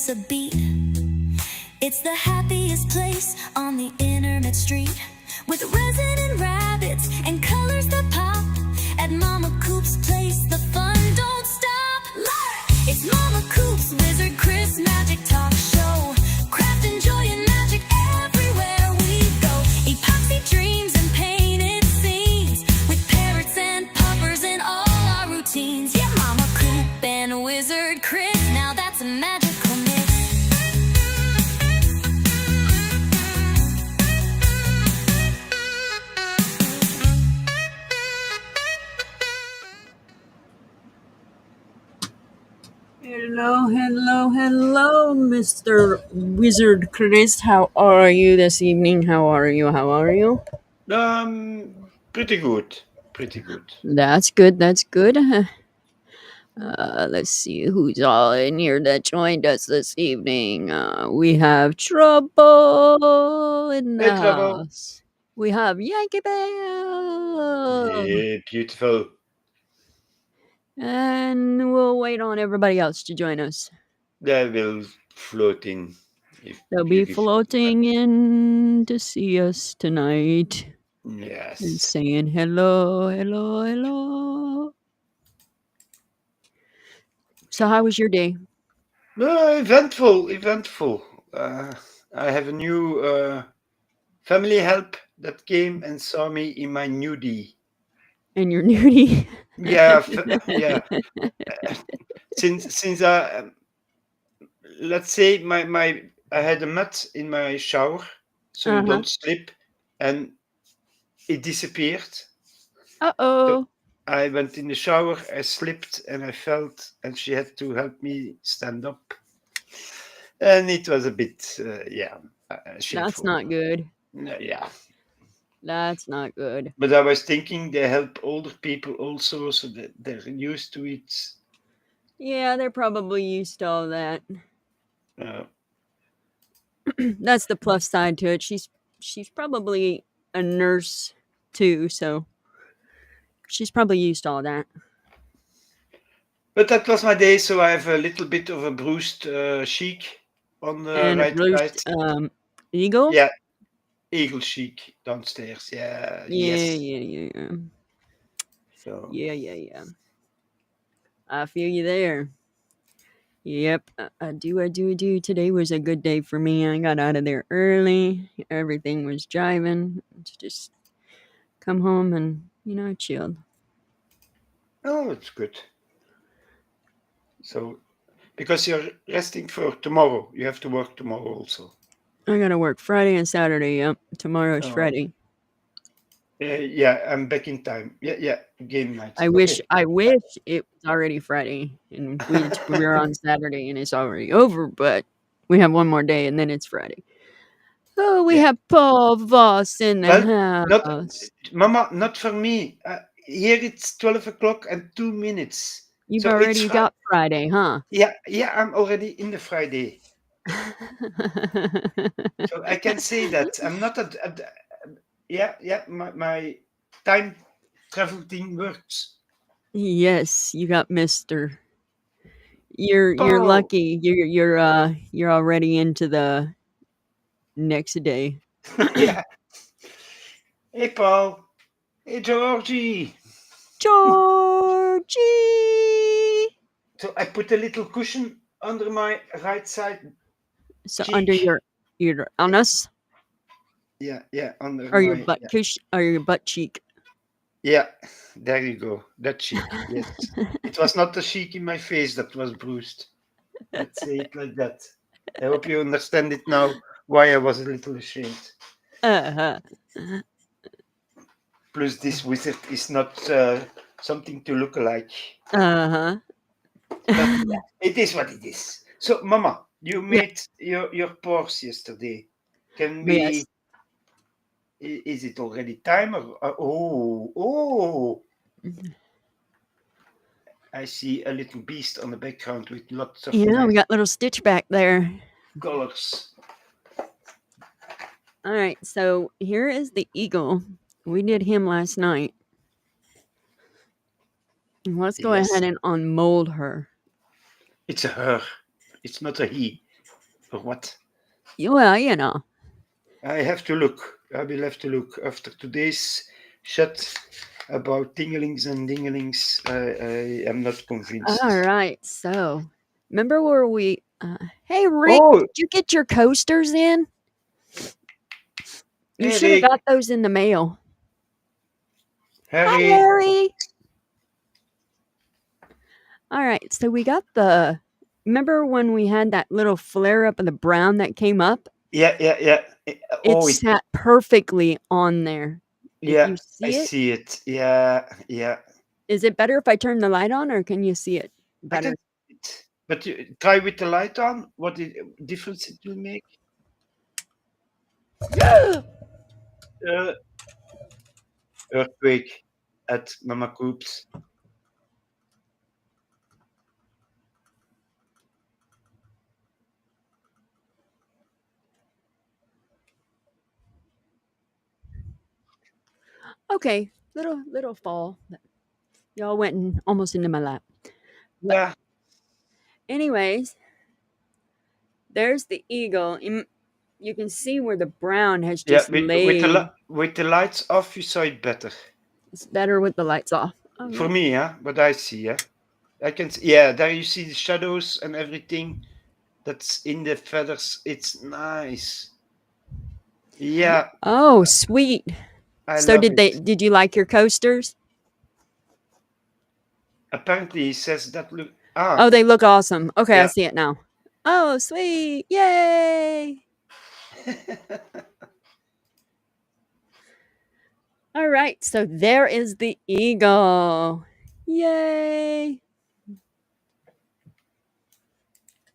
a beat. It's the happiest place on the internet street, with resin and rabbits and colors that pop. At Mama Coop's place, the fun don't stop. It's Mama Coop's Wizard Chris Magic Talk Show. Craft and joy and magic everywhere we go. Epoxy dreams and painted scenes, with parrots and puppers in all our routines. Yeah, Mama Coop and Wizard Chris, now that's a magical mix. Hello, Mr. Wizard Chris. How are you this evening? How are you? Pretty good. Pretty good. That's good. Let's see who's all in here that joined us this evening. We have Trouble in the Hey, Trouble. house. We have Yankee Bell. Yeah, beautiful. And we'll wait on everybody else to join us. They will float in. They'll be floating in to see us tonight. Yes. And saying hello. So how was your day? Eventful. I have a new family help that came and saw me in my nudie. And your nudie? Yeah, yeah. Since let's say I had a mat in my shower, so you don't slip, and it disappeared. Uh-oh. So I went in the shower, I slipped, and I felt, and she had to help me stand up. And it was a bit, shameful. That's not good. Yeah. That's not good. But I was thinking they help older people also, so that they're used to it. Yeah, they're probably used to all that. That's the plus side to it. She's probably a nurse too, so she's probably used to all that. But that was my day, so I have a little bit of a bruised cheek on the and right bruised, side. Eagle? Yeah, eagle cheek downstairs. Yeah. Yeah. So. Yeah. I feel you there. Yep, I do. Today was a good day for me. I got out of there early. Everything was jiving. Just come home and, chilled. Oh, it's good. So, because you're resting for tomorrow, you have to work tomorrow also. I gotta work Friday and Saturday. Yep, tomorrow's Friday. Yeah, I'm back in time. Yeah, game night. I wish it was already Friday and we're on Saturday and it's already over, but we have one more day and then it's Friday. Oh, we have Paul Voss in the house. Mama, not for me. Here it's 12 o'clock and 2 minutes. You've already got Friday, huh? Yeah, I'm already in the Friday. So I can say that I'm not my time travel thing works. Yes, you got Mister. You're lucky. You're already into the next day. Yeah. Hey Paul. Hey Georgie. So I put a little cushion under my right side. So cheek. under your anus? Yeah, under or your butt or your butt cheek. Yeah, there you go. That cheek. Yes. It was not the cheek in my face that was bruised. Let's say it like that. I hope you understand it now, why I was a little ashamed. Plus, this wizard is not something to look alike. But it is what it is. So, Mama, you made your pores yesterday. Can we... Yes. Is it already time? Oh. I see a little beast on the background with lots of... Yeah, we got little Stitch back there. Colors. All right, so here is the eagle. We did him last night. Let's go ahead and unmold her. It's a her. It's not a he. Or what? Well, you know. I have to look. I will have to look after today's chat about tinglings and dinglings. I am not convinced. All right. So, remember where we? Hey, Rick, Oh, did you get your coasters in? You should have Eric, got those in the mail. Hi, Harry. Harry. All right. So we got the. Remember when we had that little flare up of the brown that came up? Yeah. It Oh, sat perfectly on there. If yeah, you I see it, see it. Yeah. is it better if I turn the light on, or can you see it I better? can see it. But you try with the light on. What difference it will make? Uh, earthquake at Mama Coop's. Okay, little fall. Y'all went almost into my lap. But Yeah, anyways, there's the eagle. You can see where the brown has yeah. just laid. With the lights off, you saw it better. It's better with the lights off. All For right. me, yeah. But I see, yeah. I can see, yeah. There you see the shadows and everything that's in the feathers. It's nice. Yeah, Oh, sweet. I So love it. did you like your coasters? Apparently, he says that look. Oh, they look awesome. Okay, I Yeah. see it now. Oh, sweet. Yay. All right. So there is the eagle. Yay.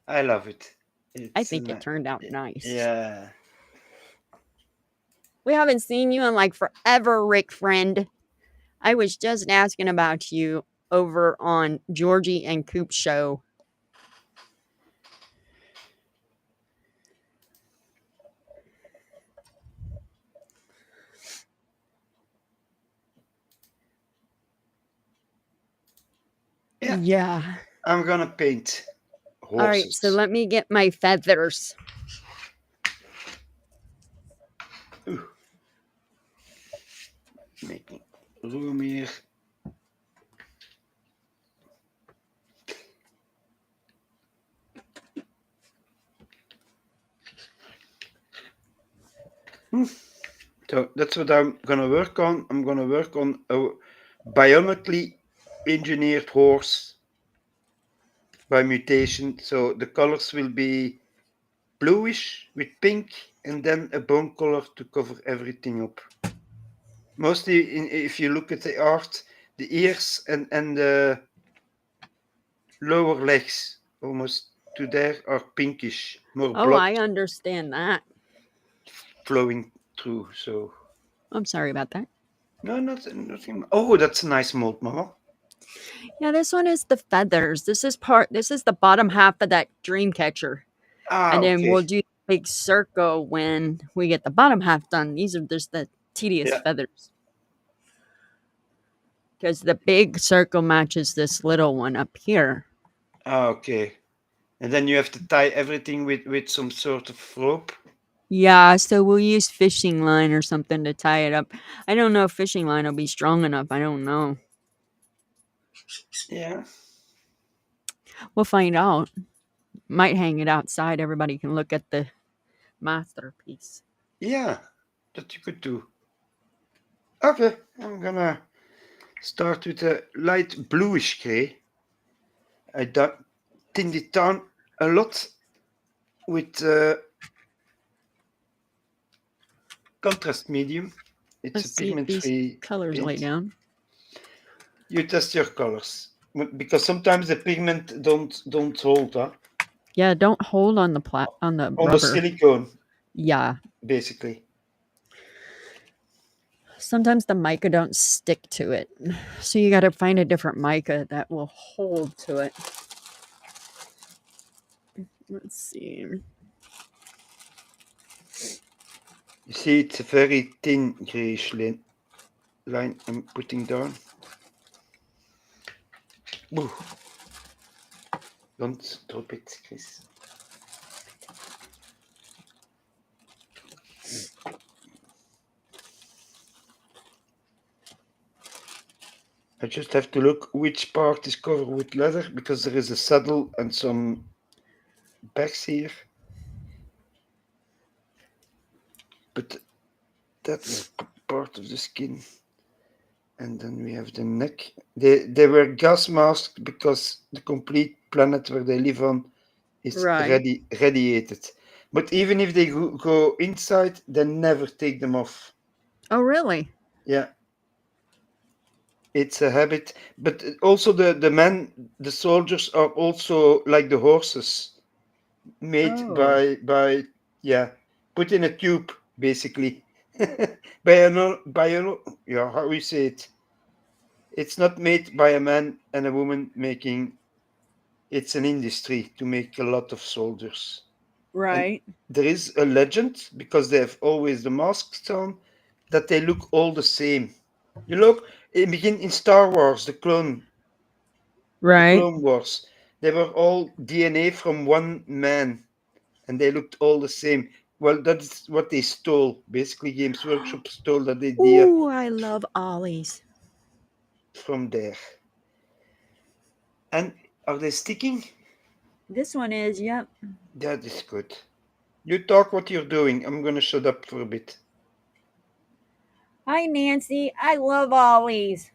I love it. I It's think it turned out nice. yeah. We haven't seen you in like forever, Rick friend. I was just asking about you over on Georgie and Coop's show. Yeah. Yeah. I'm gonna paint All right, so horses. let me get my feathers. Ooh, making room here. So that's what I'm gonna work on. I'm gonna work on a bionically engineered horse by mutation. So the colors will be bluish with pink and then a bone color to cover everything up. Mostly, if you look at the art, the ears and the lower legs almost to there are pinkish, more Oh, blood I understand that. flowing through. So I'm sorry about that. no, nothing. Oh, that's a nice mold, Mama. Yeah, this one is the feathers. This is the bottom half of that dream catcher. Ah, And then okay. we'll do the big circle when we get the bottom half done. These are just the tedious Yeah. feathers. Because the big circle matches this little one up here. Ah, okay. And then you have to tie everything with some sort of rope. Yeah, so we'll use fishing line or something to tie it up. I don't know if fishing line will be strong enough. I don't know. Yeah. We'll find out. Might hang it outside. Everybody can look at the masterpiece. Yeah, that you could do. Okay, I'm gonna start with a light bluish gray. I tinned it down a lot with contrast medium. It's Let's a see if these pigment-free colors lay paint. down. You test your colors because sometimes the pigment don't hold, huh? Yeah, don't hold on the On the rubber. silicone, Yeah. basically. Sometimes the mica don't stick to it. So you got to find a different mica that will hold to it. Let's see. You see, it's a very thin grayish line I'm putting down. Ooh. Don't drop it, Chris. I just have to look which part is covered with leather because there is a saddle and some bags here. But that's part of the skin. And then we have the neck. They were gas masked because the complete planet where they live on is Right. radiated. But even if they go inside, they never take them off. Oh, really? Yeah, it's a habit. But also the men, the soldiers are also like the horses, made Oh. yeah, put in a tube basically. by an yeah, how we say it. It's not made by a man and a woman making. It's an industry to make a lot of soldiers. And Right. there is a legend because they have always the masks on that they look all the same. You look in Star Wars, the Right. Clone Wars. They were all DNA from one man, and they looked all the same. Well, that's what they stole. Basically, Games Workshop stole that idea Ooh, I love ollies. from there. And are they sticking? This one is, yep. That is good. You talk what you're doing. I'm gonna shut up for a bit. Hi, Nancy. I love ollies.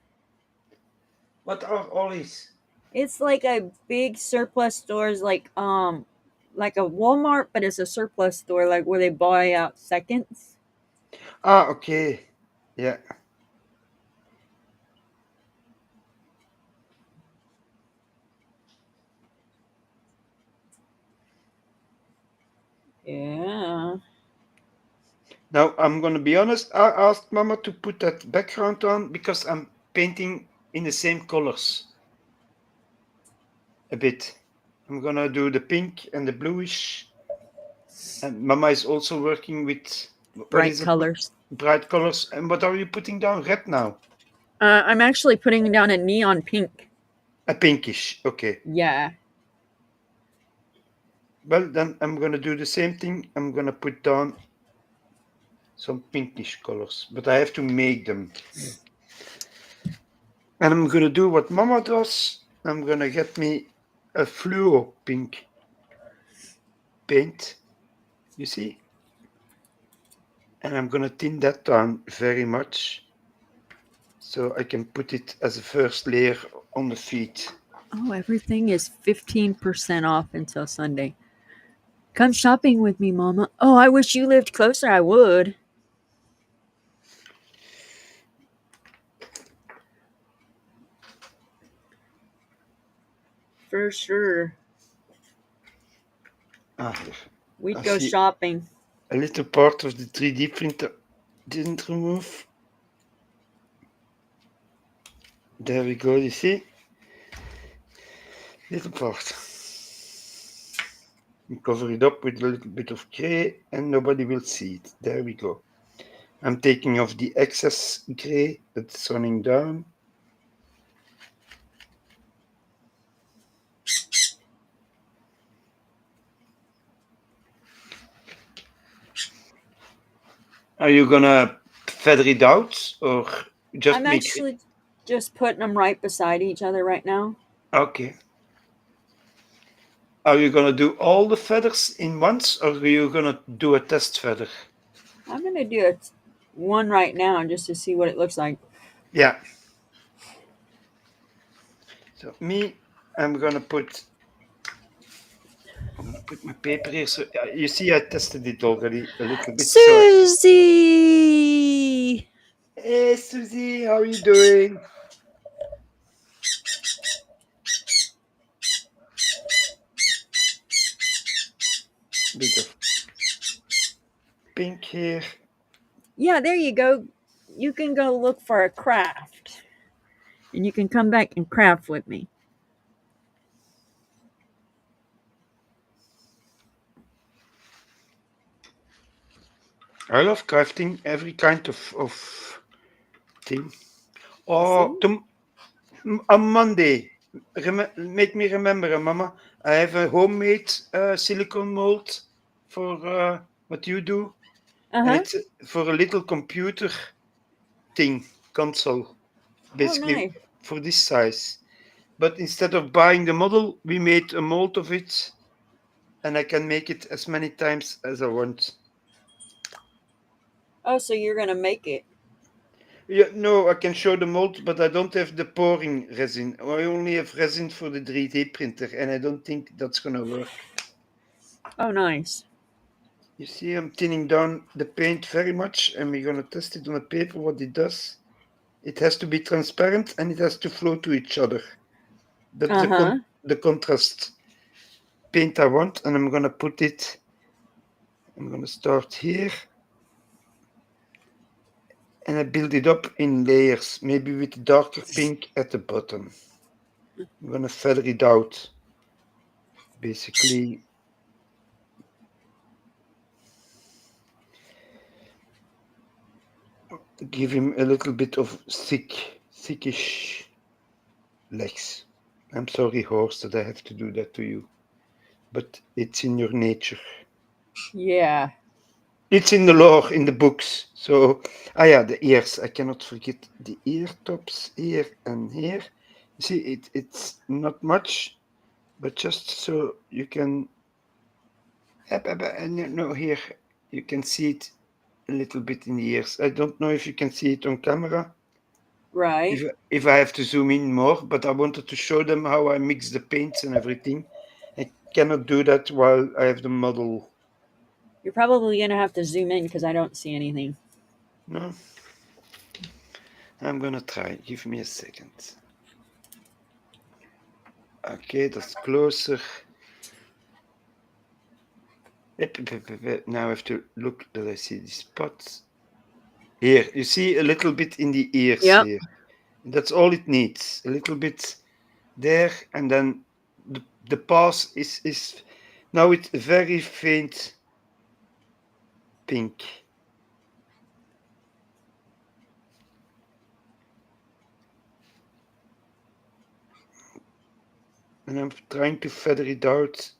What are ollies? It's like a big surplus stores, like a Walmart, but it's a surplus store, like where they buy out seconds. Ah, okay. Yeah. Yeah. Now I'm gonna be honest. I asked Mama to put that background on because I'm painting in the same colors a bit. I'm gonna do the pink and the bluish. And Mama is also working with what Bright is it? colors. Bright colors. And what are you putting down? Red now. I'm actually putting down a neon pink. A pinkish. Okay. Yeah. Well, then I'm gonna do the same thing. I'm gonna put down some pinkish colors, but I have to make them. And I'm gonna do what Mama does. I'm gonna get me a fluo pink paint, you see? And I'm gonna thin that down very much so I can put it as a first layer on the feet. Oh, everything is 15% off until Sunday. Come shopping with me, Mama. Oh, I wish you lived closer. I would. For sure. Ah, We'd I go see shopping. a little part of the 3D printer didn't remove. There we go, you see? Little part. You cover it up with a little bit of gray and nobody will see it. There we go. I'm taking off the excess gray that's running down. Are you gonna feather it out or just I'm make it? actually just putting them right beside each other right now. Okay. Are you gonna do all the feathers in once or are you gonna do a test feather? I'm going to do one right now just to see what it looks like. Yeah. So I'm gonna put my paper here. So you see, I tested it already a little bit. So, Susie! hey Susie, how are you doing? Bit of pink here. Yeah, there you go. You can go look for a craft. And you can come back and craft with me. I love crafting every kind of thing. See? Oh, on Monday, make me remember, Mama. I have a homemade silicone mold for what you do, Uh and huh. it's for a little computer thing console. Oh, Basically, nice. for this size. But instead of buying the model, we made a mold of it, and I can make it as many times as I want. Oh, so you're gonna make it? Yeah, no, I can show the mold, but I don't have the pouring resin. I only have resin for the 3D printer, and I don't think that's gonna work. Oh, nice. You see, I'm thinning down the paint very much, and we're gonna test it on a paper what it does. It has to be transparent and it has to flow to each other. That's Uh-huh. the contrast paint I want, and I'm gonna put it. I'm gonna start here, and I build it up in layers, maybe with darker pink at the bottom. I'm gonna feather it out, basically. Give him a little bit of thickish legs. I'm sorry, horse, that I have to do that to you, but it's in your nature. Yeah. It's in the lore, in the books. So, yeah, the ears. I cannot forget the ear tops here and here. You see, it's not much, but just so you can. And no, here you can see it a little bit in the ears. I don't know if you can see it on camera. Right. If I have to zoom in more, but I wanted to show them how I mix the paints and everything. I cannot do that while I have the model. You're probably gonna have to zoom in because I don't see anything. No, I'm gonna try. Give me a second. Okay, that's closer. Now I have to look that I see the spots. Here, you see a little bit in the ears Yep. here. That's all it needs. A little bit there, and then the pass is now it's very faint pink. And I'm trying to feather it out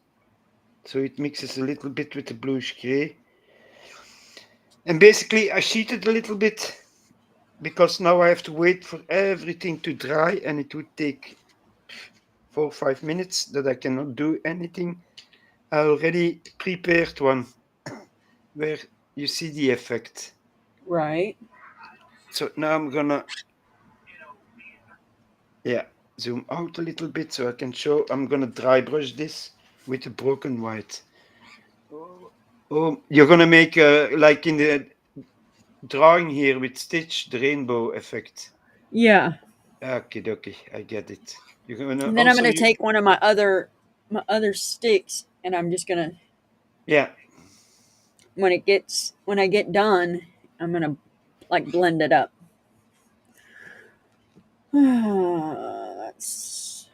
so it mixes a little bit with the bluish gray. And basically I sheeted a little bit because now I have to wait for everything to dry, and it would take 4 or 5 minutes that I cannot do anything. I already prepared one where you see the effect. Right. So now I'm gonna, yeah, zoom out a little bit so I can show. I'm gonna dry brush this with a broken white. Oh, you're gonna make like in the drawing here with Stitch, the rainbow effect. Yeah. Okay, okay, I get it. You're gonna And then I'm also gonna take one of my other sticks, and I'm just gonna yeah. when I get done, I'm gonna like blend it up. That's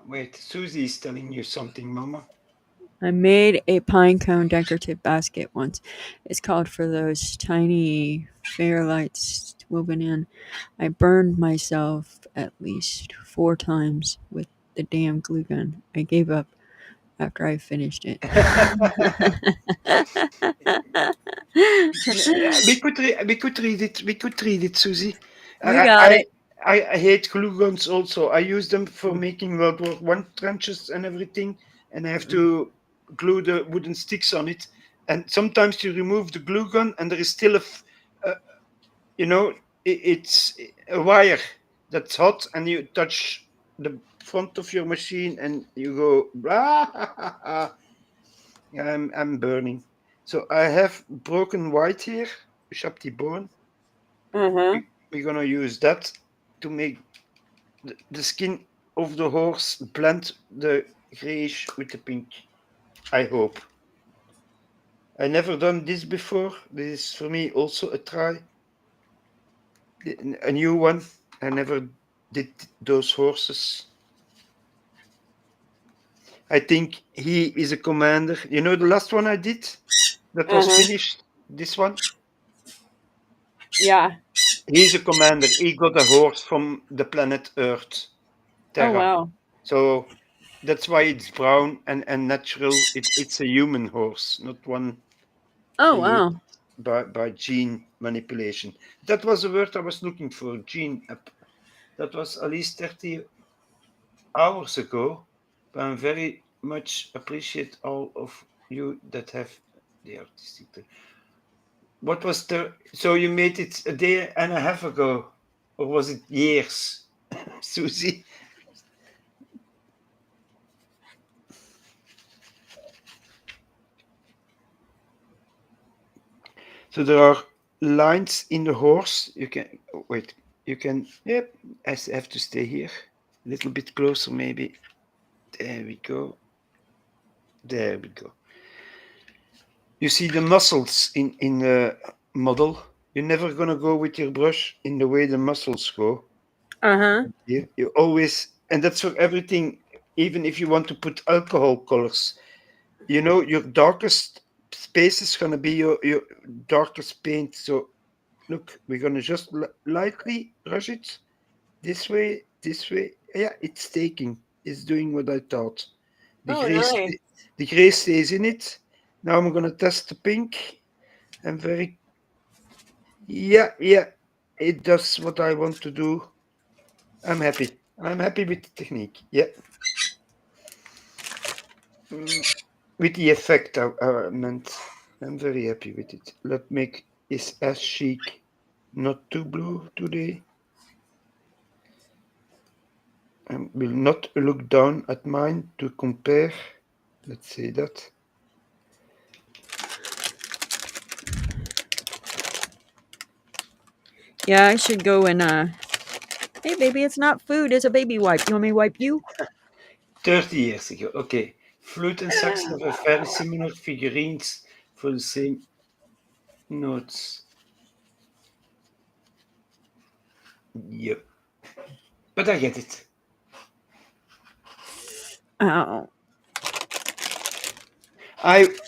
Wait, Susie is telling you something, Mama. I made a pine cone decorative basket once. It's called for those tiny fairlights woven in. I burned myself at least 4 times with the damn glue gun. I gave up after I finished it. We could read it. We could read it, Susie. You I got I it. I hate glue guns. Also, I use them for making World War I trenches and everything, and I have to glue the wooden sticks on it. And sometimes you remove the glue gun, and there is still a you know, it's a wire that's hot, and you touch the front of your machine, and you go. Blah, I'm burning. So I have broken white here, Shapti bone. Uh-huh. We're gonna use that to make the skin of the horse blend the grayish with the pink. I hope. I never done this before. This is for me also a try, a new one. I never did those horses. I think he is a commander. You know the last one I did that was Uh-huh. finished. This one. Yeah. He's a commander. He got a horse from the planet Earth, Oh Terra. wow. So that's why it's brown and natural. It's a human horse, not one Oh created wow. by gene manipulation. That was the word I was looking for. Gene. That was at least 30 hours ago. But I'm very much appreciate all of you that have the artistic. What was the? So you made it a day and a half ago, or was it years, Susie? So there are lines in the horse. You can wait. You can. Yep. I have to stay here. A little bit closer, maybe. There we go. There we go. You see the muscles in the model. You're never gonna go with your brush in the way the muscles go. Uh-huh. You always, and that's for everything. Even if you want to put alcohol colors, your darkest space is gonna be your darkest paint. So look, we're gonna just lightly brush it this way, this way. Yeah, it's taking. It's doing what I thought. The Oh, gray, nice. the gray stays in it. Now I'm gonna test the pink. I'm very, yeah, yeah. It does what I want to do. I'm happy. I'm happy with the technique. Yeah. Mm, with the effect I meant. I'm very happy with it. Let's make it as chic, not too blue today. I will not look down at mine to compare. Let's say that. Yeah, I should go and hey baby, it's not food, it's a baby wipe. You want me to wipe you? 30 years ago. Okay. Flute and sax have a very similar figurines for the same notes. Yep. But I get it. Oh.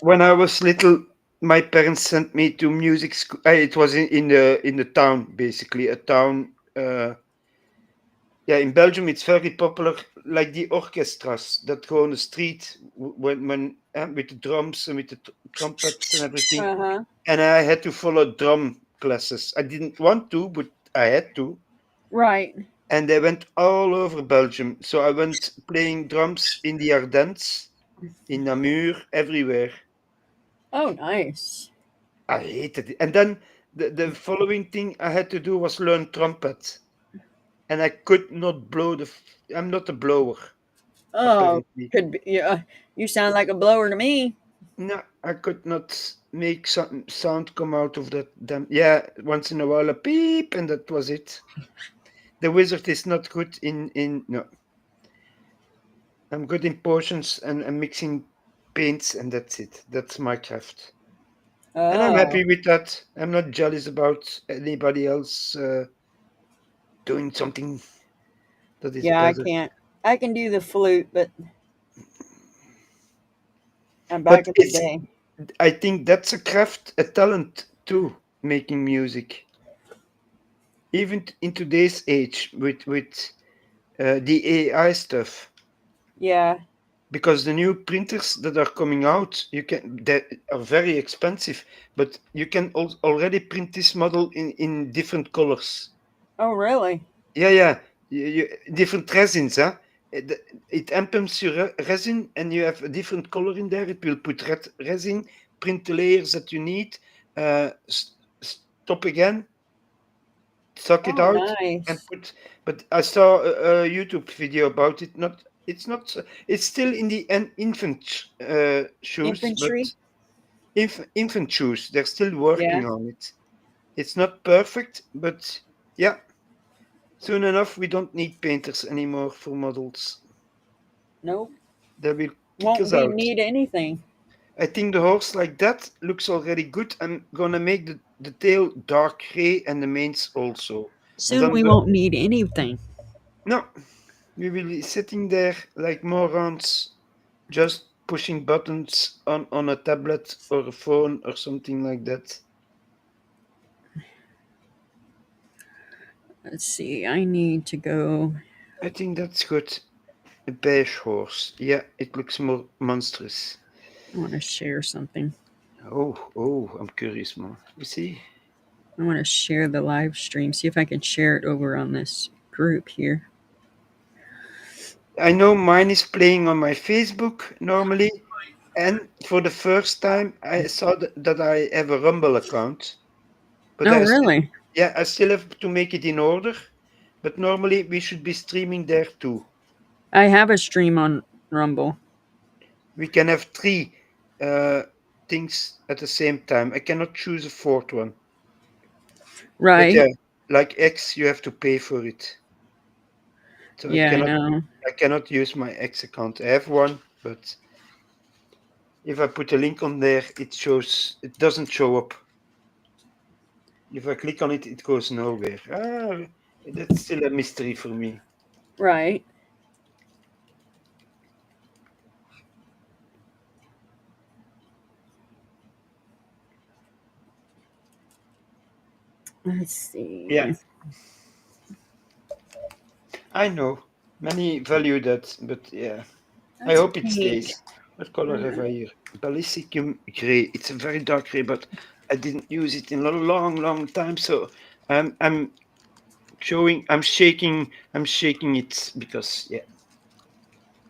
When I was little, my parents sent me to music school. It was in the town, basically a town. Yeah, in Belgium, it's very popular, like the orchestras that go on the street when with the drums and with the trumpets and everything. Uh-huh. And I had to follow drum classes. I didn't want to, but I had to. Right. And they went all over Belgium. So I went playing drums in the Ardennes, in Namur, everywhere. Oh, nice. I hated it. And then the following thing I had to do was learn trumpet. And I could not blow I'm not a blower, Oh, apparently. could be. Yeah, you sound like a blower to me. No, I could not make some sound come out of that damn. Yeah, once in a while a beep, and that was it. The wizard is not good in no. I'm good in potions and mixing paints, and that's it. That's my craft, and I'm Oh, happy with that. I'm not jealous about anybody else doing something that is yeah, I better. can't. I can do the flute, but I'm But back in the it's. day. I think that's a craft, a talent too, making music. Even in today's age with the AI stuff, Yeah. because the new printers that are coming out, they are very expensive, but you can already print this model in different colors. Oh, really? Yeah, yeah, different resins, huh? It, it implements your resin, and you have a different color in there. It will put red resin, print the layers that you need, stop again, suck it Oh, out, and nice. put. But I saw a YouTube video about it. Not, it's not. It's still in the infant shoes, but Infantry? infant shoes. They're still Yeah. working on it. It's not perfect, but yeah. Soon enough, we don't need painters anymore for models. Nope. They will kick Won't us be out. need anything. I think the horse like that looks already good. I'm gonna make the tail dark gray and the manes also. And Soon then we won't need anything. no, we will be sitting there like morons, just pushing buttons on a tablet or a phone or something like that. Let's see. I need to go. I think that's good. A beige horse. Yeah, it looks more monstrous. I want to share something. Oh, I'm curious more. You see? I want to share the live stream. See if I can share it over on this group here. I know mine is playing on my Facebook normally, and for the first time I saw that I have a Rumble account. But Oh, really? I still have to make it in order. But normally we should be streaming there too. I have a stream on Rumble. We can have three things at the same time. I cannot choose a fourth one. But Right. yeah, like X, you have to pay for it. So Yeah, I know. I cannot use my X account. I have one, but if I put a link on there, it doesn't show up. If I click on it, it goes nowhere. That's still a mystery for me. Right. Let's see. Yeah, I know. Many value that, but yeah. I That's hope it pink. stays. What color have I here? Ballisticum gray. It's a very dark gray, but I didn't use it in a long, long time. So I'm I'm shaking it because yeah,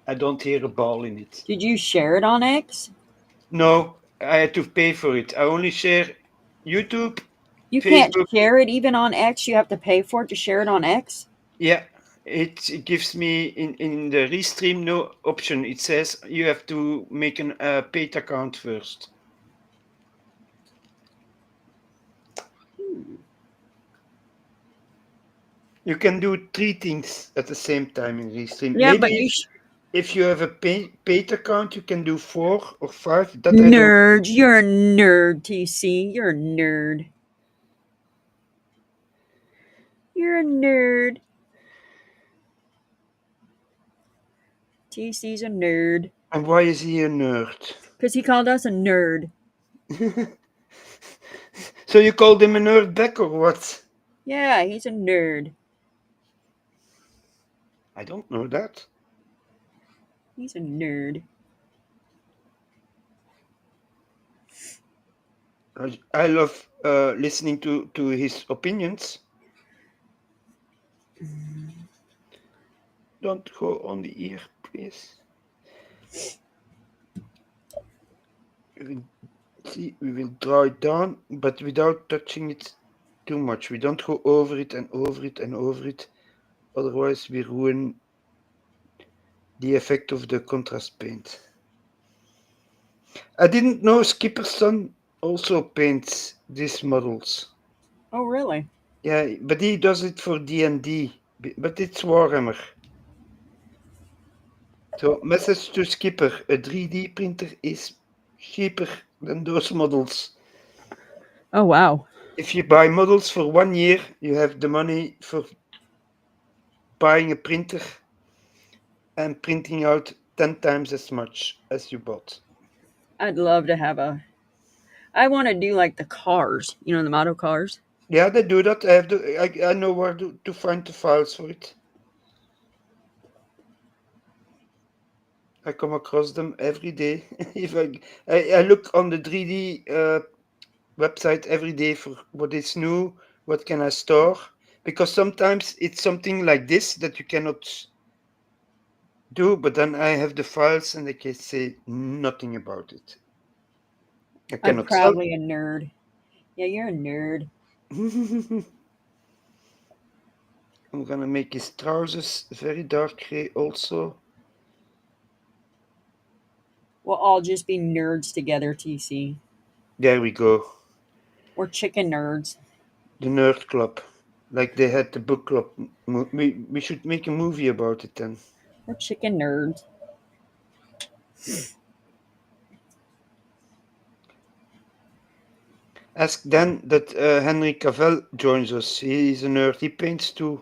I don't hear a ball in it. Did you share it on X? No, I had to pay for it. I only share YouTube, You can't Facebook. share it even on X. You have to pay for it to share it on X. Yeah, it gives me in the restream no option. It says you have to make an paid account first. You can do three things at the same time in Restream. Yeah, but Maybe if you have a paid account, you can do 4 or 5. That I don't. nerd. You're a nerd, TC. You're a nerd. You're a nerd. TC's a nerd. And why is he a nerd? Because he called us a nerd. So you called him a nerd back or what? Yeah, he's a nerd. I don't know that. He's a nerd. I love listening to his opinions. Don't go on the ear, please. See, we will draw it down, but without touching it too much. We don't go over it and over it and over it. Otherwise, we ruin the effect of the contrast paint. I didn't know Skipper's son also paints these models. Oh, really? Yeah, but he does it for D&D, but it's Warhammer. So, message to Skipper, a 3D printer is cheaper than those models. Oh, wow. If you buy models for 1 year, you have the money for buying a printer and printing out 10 times as much as you bought. I'd love to have a. I want to do like the cars, you know, the model cars. Yeah, they do that. I know where to find the files for it. I come across them every day. If I look on the 3D website every day for what is new, what can I store, because sometimes it's something like this that you cannot do, but then I have the files and they can say nothing about it. I I'm cannot sell. probably a nerd. Yeah, you're a nerd. I'm gonna make his trousers very dark gray also. We'll all just be nerds together, TC. There we go. We're chicken nerds. The Nerd Club. Like they had the book club. We should make a movie about it then. We're chicken nerds. Ask Dan that Henry Cavill joins us. He's a nerd. He paints too.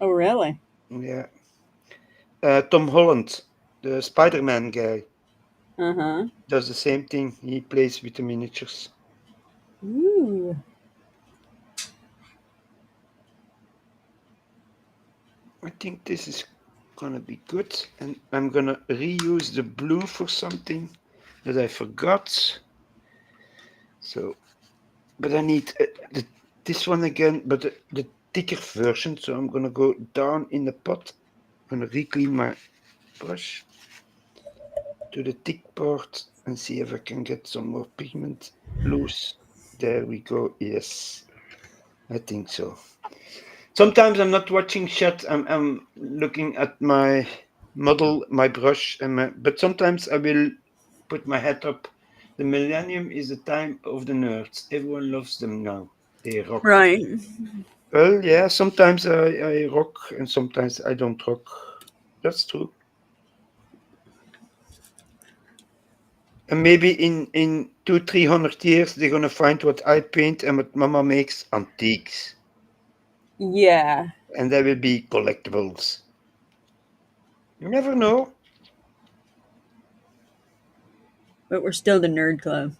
Oh, really? Yeah. Tom Holland, the Spider-Man guy, Uh-huh. does the same thing. He plays with the miniatures. Ooh. I think this is gonna be good. And I'm gonna reuse the blue for something that I forgot. So, but I need this one again. But the thicker version. So I'm gonna go down in the pot. I'm gonna re-clean my brush to the thick part and see if I can get some more pigment loose. There we go. Yes, I think so. Sometimes I'm not watching shot. I'm looking at my model, my brush, but sometimes I will put my head up. The millennium is the time of the nerds. Everyone loves them now. They rock. Right. Well, yeah, sometimes I rock and sometimes I don't rock. That's true. And maybe in 200-300 years they're gonna find what I paint and what Mama makes antiques, Yeah. and they will be collectibles. You never know. But we're still the nerd club.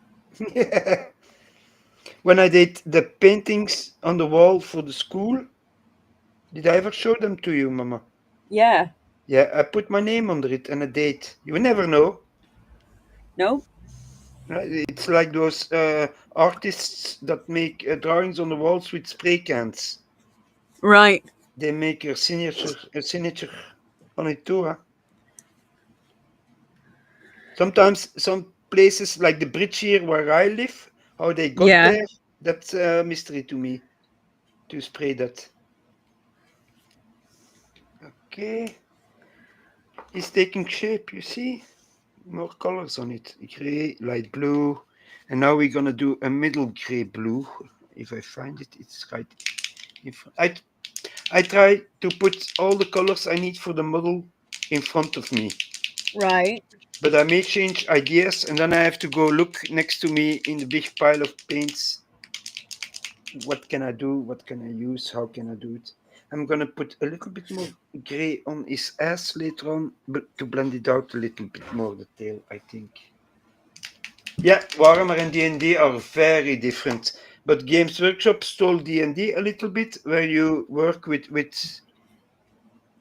When I did the paintings on the wall for the school, did I ever show them to you, Mama? Yeah. Yeah, I put my name under it and a date. You never know. Nope. It's like those artists that make drawings on the walls with spray cans. Right. They make a signature on it too. Huh? Sometimes some places like the bridge here where I live, how they got Yeah. there, that's a mystery to me to spray that. Okay, it's taking shape. You see, more colors on it: gray, light blue, and now we're gonna do a middle gray blue. If I find it, it's right. If I try to put all the colors I need for the model in front of me. Right. But I may change ideas and then I have to go look next to me in the big pile of paints. What can I do? What can I use? How can I do it? I'm gonna put a little bit more gray on his ass later on, but to blend it out a little bit more, the tail, I think. Yeah, Warhammer and D&D are very different. But Games Workshop stole D&D a little bit, where you work with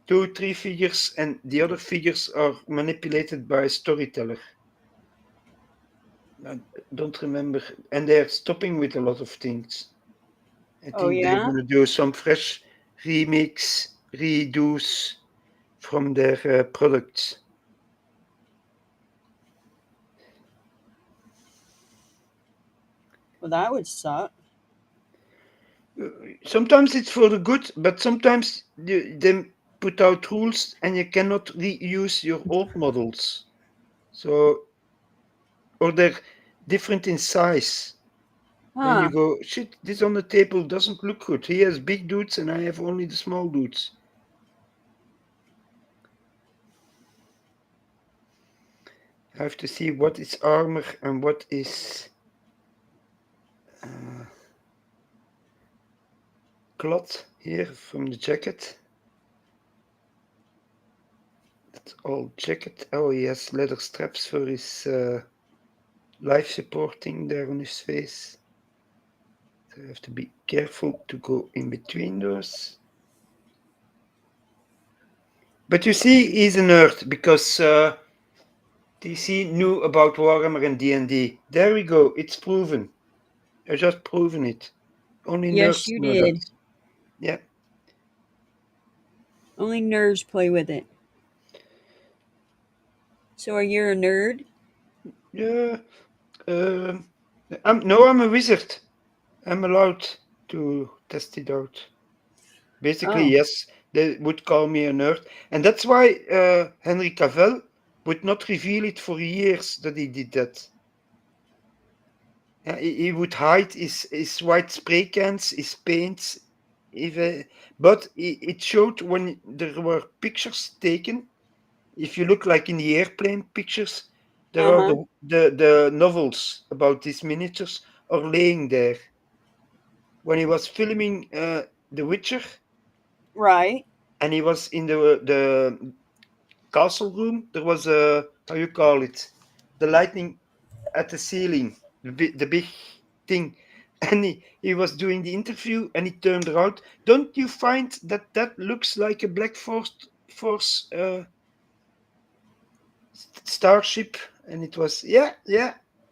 2, 3 figures, and the other figures are manipulated by a storyteller. I don't remember, and they're stopping with a lot of things. I Oh, think they're yeah. gonna do some fresh remix, redos from their products. Well, that would suck. Sometimes it's for the good, but sometimes they put out rules and you cannot reuse your old models. So, or they're different in size. Then Huh. you go, shit, this on the table doesn't look good. He has big dudes and I have only the small dudes. I have to see what is armor and what is cloth here from the jacket. That's all jacket. Oh, he has leather straps for his life supporting there on his face. So I have to be careful to go in between those. But you see, he's a nerd because TC knew about Warhammer and D&D. There we go. It's proven. I just proven it. Only Yes, nerds you know that. did. Yeah. Only nerds play with it. So are you a nerd? Yeah. I'm a wizard. I'm allowed to test it out. Basically, Oh. yes, they would call me a nerd. And that's why Henry Cavill would not reveal it for years that he did that. He would hide his white spray cans, his paints. But it showed when there were pictures taken. If you look like in the airplane pictures, there Uh are huh. the novels about these miniatures are laying there. When he was filming The Witcher, Right. and he was in the castle room, there was a, how you call it, the lightning at the ceiling, the big thing. And he was doing the interview and he turned around. Don't you find that that looks like a Black Force starship? And it was, yeah,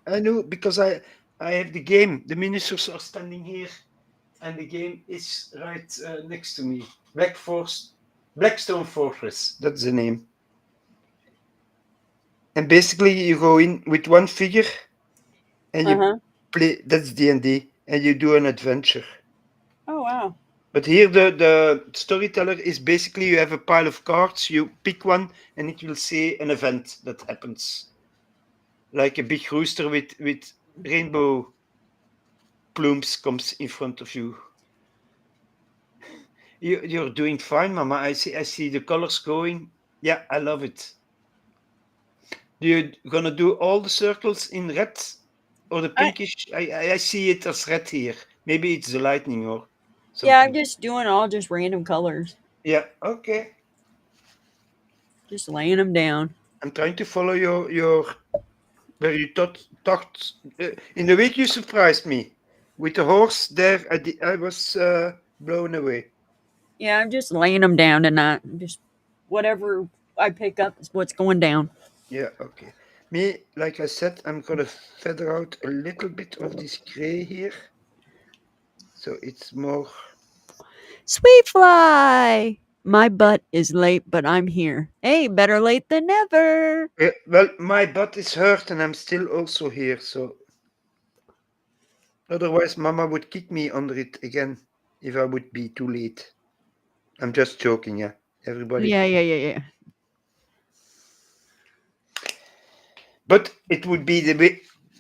I knew because I have the game. The ministers are standing here. and the game is right next to me. Blackstone Fortress. That's the name. And basically, you go in with one figure, and you Uh-huh. play. That's D&D, and you do an adventure. Oh, wow. But here, the storyteller is basically you have a pile of cards. You pick one, and it will say an event that happens, like a big rooster with rainbow plumes comes in front of you. You're doing fine, Mama. I see the colors going. Yeah, I love it. You gonna do all the circles in red or the I pinkish? I see it as red here. Maybe it's the lightning or Yeah, I'm something. just doing all just random colors. Yeah, okay. Just laying them down. I'm trying to follow your where you talked in the week you surprised me with the horse there. I was blown away. Yeah, I'm just laying them down tonight. Just whatever I pick up is what's going down. Yeah, okay. Me, like I said, I'm gonna feather out a little bit of this gray here, so it's more. Sweet fly! My butt is late, but I'm here. Hey, better late than never. Yeah, well, my butt is hurt and I'm still also here, so otherwise Mama would kick me under it again if I would be too late. I'm just joking, yeah. Everybody. Yeah. But it would be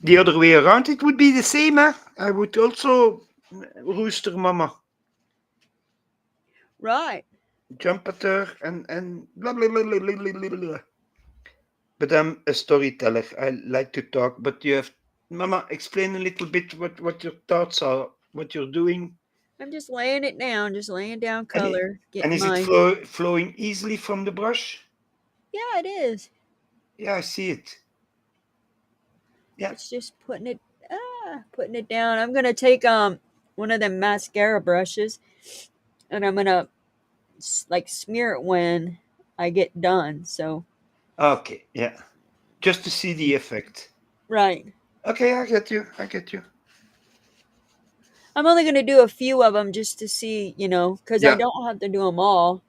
the other way around. It would be the same, huh? I would also rooster Mama, Right. jump at her and blah blah blah blah blah blah blah. Blah. But I'm a storyteller. I like to talk. But you have, Mama, explain a little bit what your thoughts are, what you're doing. I'm just laying it down, just laying down And it, color. and Getting is it my. flowing easily from the brush? Yeah, it is. Yeah, I see it. Yeah. It's just putting it down. I'm gonna take one of them mascara brushes and I'm gonna like smear it when I get done. So Okay. Yeah. Just to see the effect. right. Okay, I get you. I get you. I'm only gonna do a few of them just to see, because I Yeah. don't have to do them all.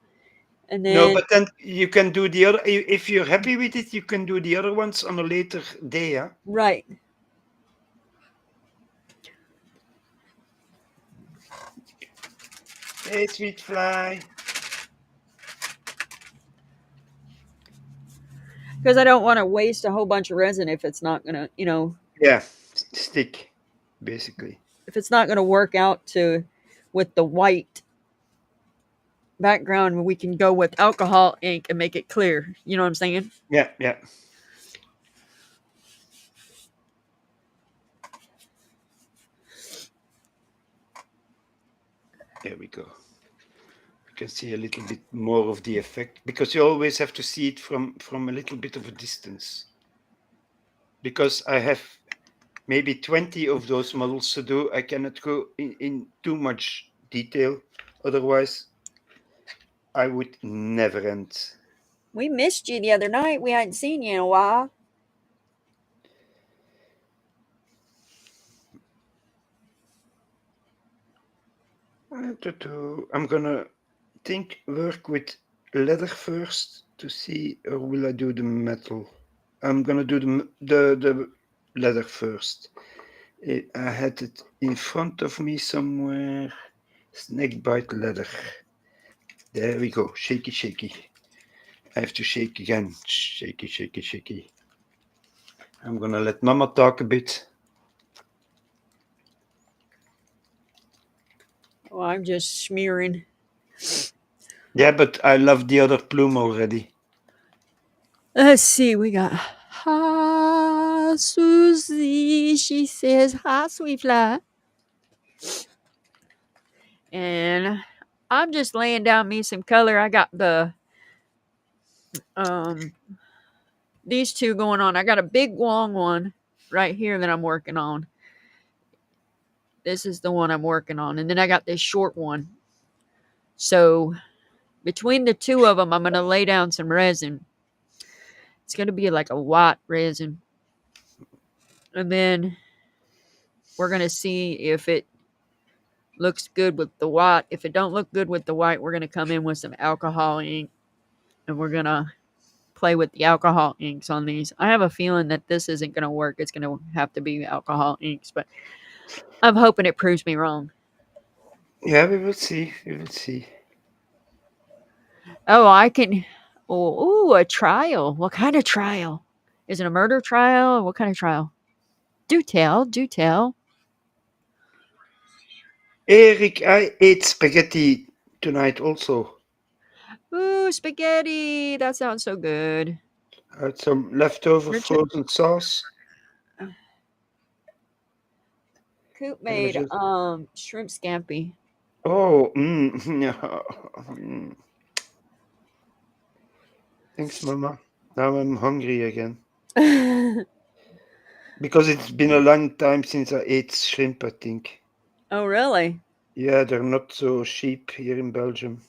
And No, then but then you can do the other. If you're happy with it, you can do the other ones on a later day. Huh? right. Hey, sweet fly. Because I don't want to waste a whole bunch of resin if it's not gonna, Yeah, stick, basically. if it's not gonna work out to with the white background, we can go with alcohol ink and make it clear. You know what I'm saying? Yeah, yeah. There we go. You can see a little bit more of the effect because you always have to see it from a little bit of a distance. Because I have maybe 20 of those models to do, I cannot go in too much detail. Otherwise, I would never end. We missed you the other night. We hadn't seen you in a while. I'm gonna work with leather first to see, or will I do the metal? I'm gonna do the leather first. I had it in front of me somewhere. Snakebite leather. There we go. Shaky, shaky. I have to shake again. Shaky, shaky, shaky. I'm gonna let Mama talk a bit. Oh, I'm just smearing. Yeah, but I love the other plume already. Let's see. We got Hi, Susie. She says, Hi, sweet fly. And I'm just laying down me some color. I got um these two going on. I got a big long one right here that I'm working on. This is the one I'm working on. And then I got this short one. So between the two of them, I'm going to lay down some resin. It's going to be like a white resin. And then we're going to see if it looks good with the white. If it don't look good with the white, we're gonna come in with some alcohol ink, and we're gonna play with the alcohol inks on these. I have a feeling that this isn't gonna work. It's gonna have to be alcohol inks, but I'm hoping it proves me wrong. Yeah, we will see. We will see. Oh, I can. Oh, ooh, a trial. What kind of trial? Is it a murder trial? What kind of trial? Do tell. Do tell. Eric, I ate spaghetti tonight also. Ooh, spaghetti. That sounds so good. I had some leftover Richard frozen sauce. Coop And I made just, shrimp scampi. oh, yeah. Thanks, Mama. Now I'm hungry again. Because it's been a long time since I ate shrimp, I think. Oh, really? Yeah, they're not so cheap here in Belgium.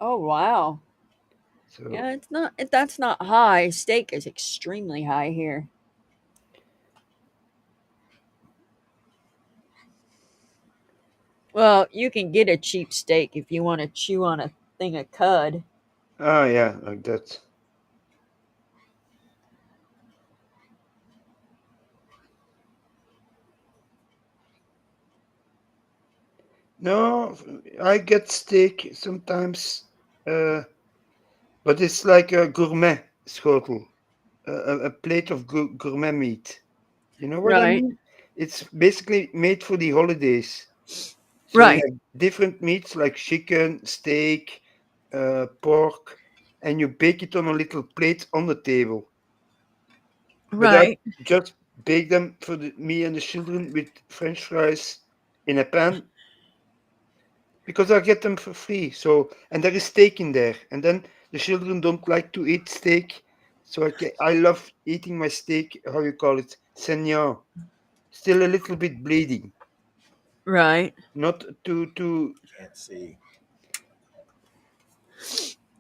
Oh, wow. So, Yeah, it's not. That's not high. Steak is extremely high here. Well, you can get a cheap steak if you want to chew on a thing of cud. yeah, like that. No, I get steak sometimes, uh, but it's like a gourmet schotel, a plate of gourmet meat. You know what I Right. mean? It's basically made for the holidays. So you Right. have different meats like chicken, steak, pork, and you bake it on a little plate on the table. But I Right. just bake them for me and the children with French fries in a pan because I get them for free. So and there is steak in there, and then the children don't like to eat steak, so I love eating my steak. How you call it, saignant, still a little bit bleeding, Right. not too Can't see.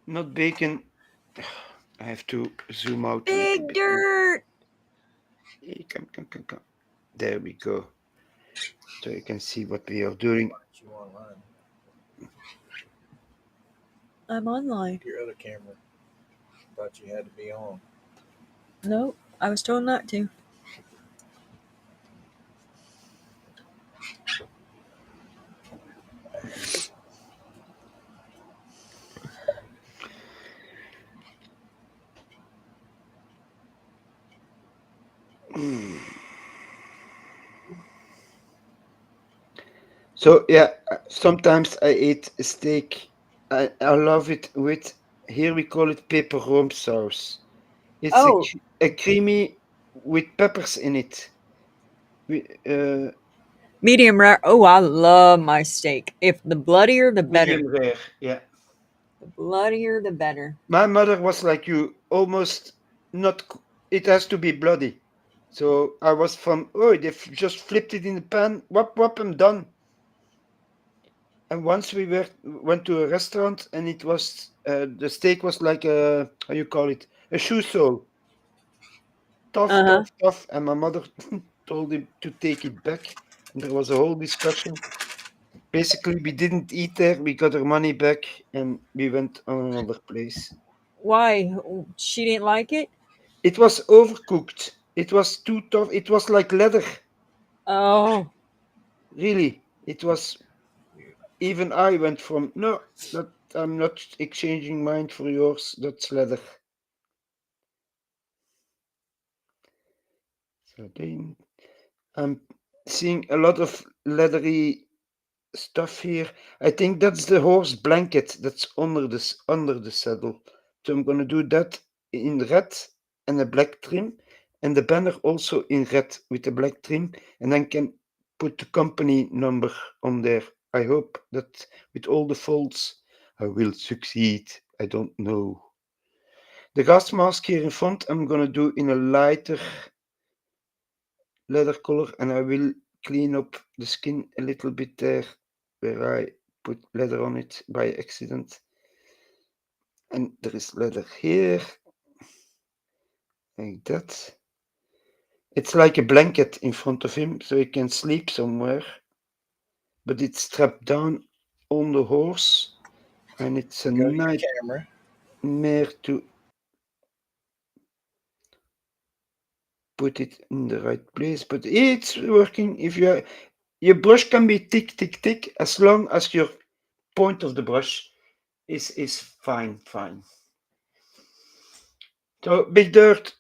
not bacon. I have to zoom out a little Big bit more. dirt. Hey, come, come, come, come. There we go. So you can see what we are doing. Watch you online. I'm online. Your other camera. Thought you had to be on. Nope. I was told not to. So yeah, sometimes I eat a steak. I love it with, here we call it pepperoni sauce. It's Oh, a creamy with peppers in it. We, medium rare. Oh, I love my steak. If the bloodier, the better. medium rare. Yeah. The bloodier, the better. My mother was like you, almost not. It has to be bloody. So I was from. Oh, they've just flipped it in the pan. Whop whop, I'm done. And once we went to a restaurant, and it was the steak was like a, how you call it, a shoe sole, tough, Uh huh. tough, tough. And my mother told him to take it back, and there was a whole discussion. Basically, we didn't eat there. We got our money back, and we went on another place. Why? She didn't like it? It was overcooked. It was too tough. It was like leather. Oh, Really, it was. Even I went from no, that I'm not exchanging mine for yours. That's leather. So then I'm seeing a lot of leathery stuff here. I think that's the horse blanket that's under the saddle. So I'm gonna do that in red and a black trim, and the banner also in red with a black trim, and then can put the company number on there. I hope that with all the folds I will succeed. I don't know. The gas mask here in front I'm gonna do in a lighter leather color, and I will clean up the skin a little bit there where I put leather on it by accident. And there is leather here, like that. It's like a blanket in front of him, so he can sleep somewhere. but it's strapped down on the horse, and it's a Go to your nightmare camera. to put it in the right place. But it's working. If your brush can be thick, thick, thick, as long as your point of the brush is fine, fine. So, Big Dirt,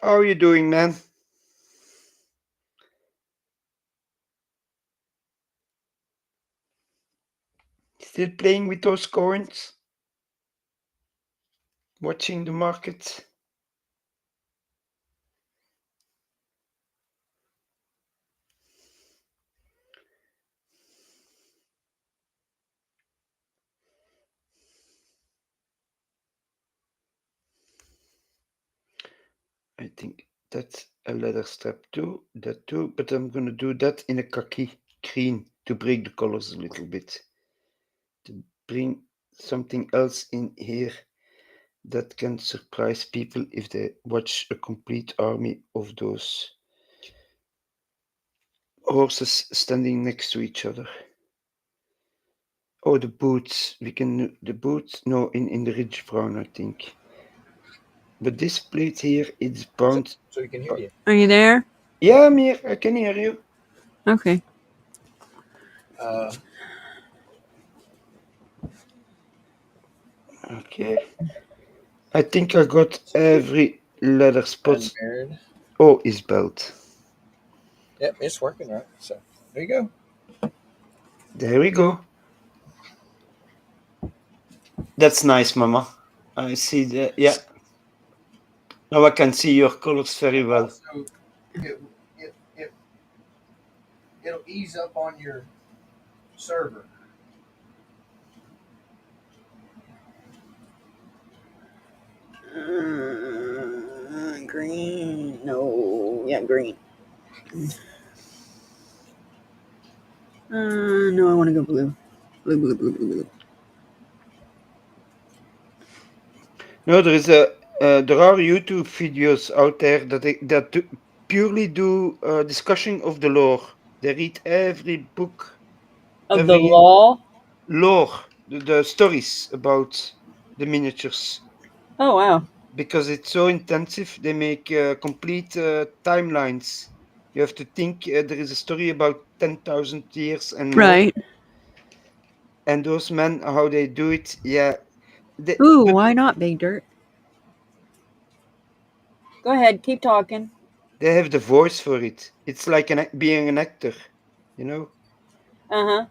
how are you doing, man? Still playing with those coins? Watching the market? I think that's a leather strap too, that too, but I'm gonna do that in a khaki green to break the colors a little bit. To bring something else in here that can surprise people if they watch a complete army of those horses standing next to each other. Oh, the boots. The boots, no, in the ridge brown, I think. But this plate here, it's bound. So he can hear you. Are you there? Yeah, I'm here. I can hear you. Okay. Uh, Okay. I think I got every leather spot. unmarried. Oh, his belt. Yep, it's working right. So there you go. There we go. That's nice, Mama. I see that. Yeah. Now I can see your colors very well. Also, it it'll ease up on your server. Green. No. Yeah, green. No, I want to go blue. Blue, blue, blue, blue, blue. No, there are YouTube videos out there that purely do discussion of the lore. They read every book, Of the every law? lore, the stories about the miniatures. Oh, wow. Because it's so intensive, they make complete timelines. You have to think there is a story about 10,000 years and more, Right. and those men, how they do it, yeah. Ooh, But why not, Big Dirt? Go ahead, keep talking. they have the voice for it. It's like being an actor, you know. Uh-huh.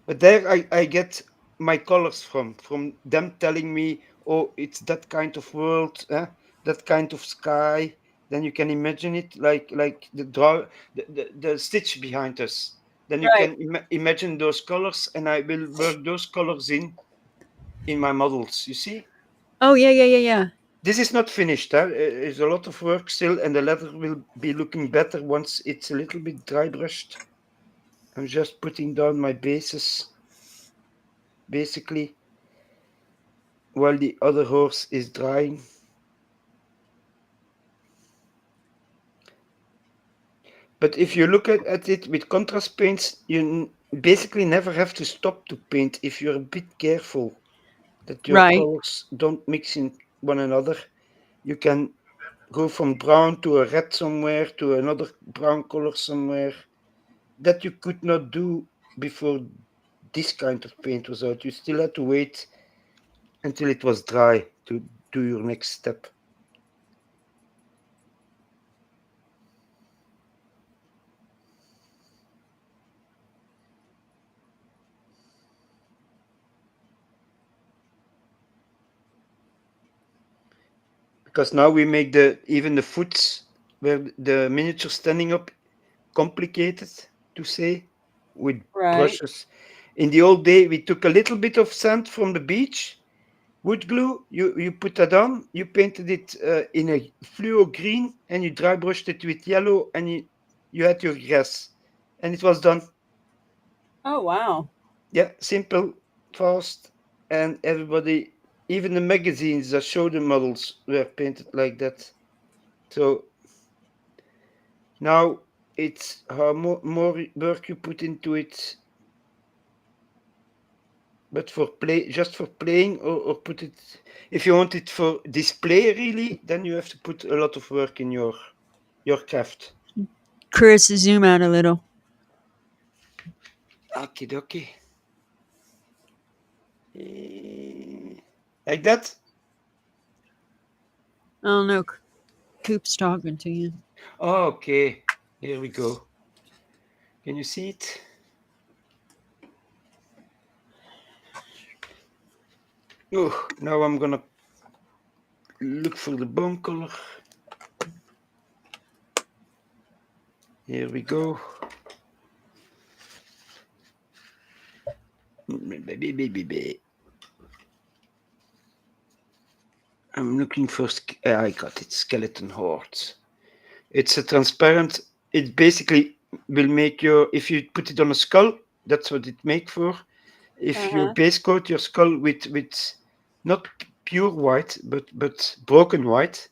But there I get my colors from them telling me, oh, it's that kind of world, that kind of sky. Then you can imagine it like the stitch behind us. Then you Right. can imagine those colors, and I will work those colors in my models. You see, Oh, yeah, yeah, yeah, yeah. this is not finished. There's a lot of work still, and the leather will be looking better once it's a little bit dry brushed. I'm just putting down my bases, basically, while the other horse is drying. But if you look at it with contrast paints, you basically never have to stop to paint if you're a bit careful that your Right. colors don't mix in one another. You can go from brown to a red somewhere to another brown color somewhere that you could not do before this kind of paint was out. You still had to wait until it was dry to do your next step. Because now we make even the foots where the miniature standing up complicated to say with Right. brushes. In the old day, we took a little bit of sand from the beach, wood glue. You put that on. You painted it in a fluo green, and you dry brushed it with yellow, and you had your grass, and it was done. Oh, wow. Yeah, simple, fast, and everybody, even the magazines that show the models were painted like that. So now it's how more work you put into it, but for just for playing, or put it. If you want it for display, really, then you have to put a lot of work in your craft. Chris, zoom out a little. Okay, dokie. Like that? Oh no, Coop's talking to you. Oh, okay. Here we go. Can you see it? Oh, now I'm gonna look for the bone color. Here we go. I'm looking for. I got it. Skeleton hordes. It's a transparent. It basically will make your. If you put it on a skull, that's what it make for. If you base coat your skull with not pure white, but broken white,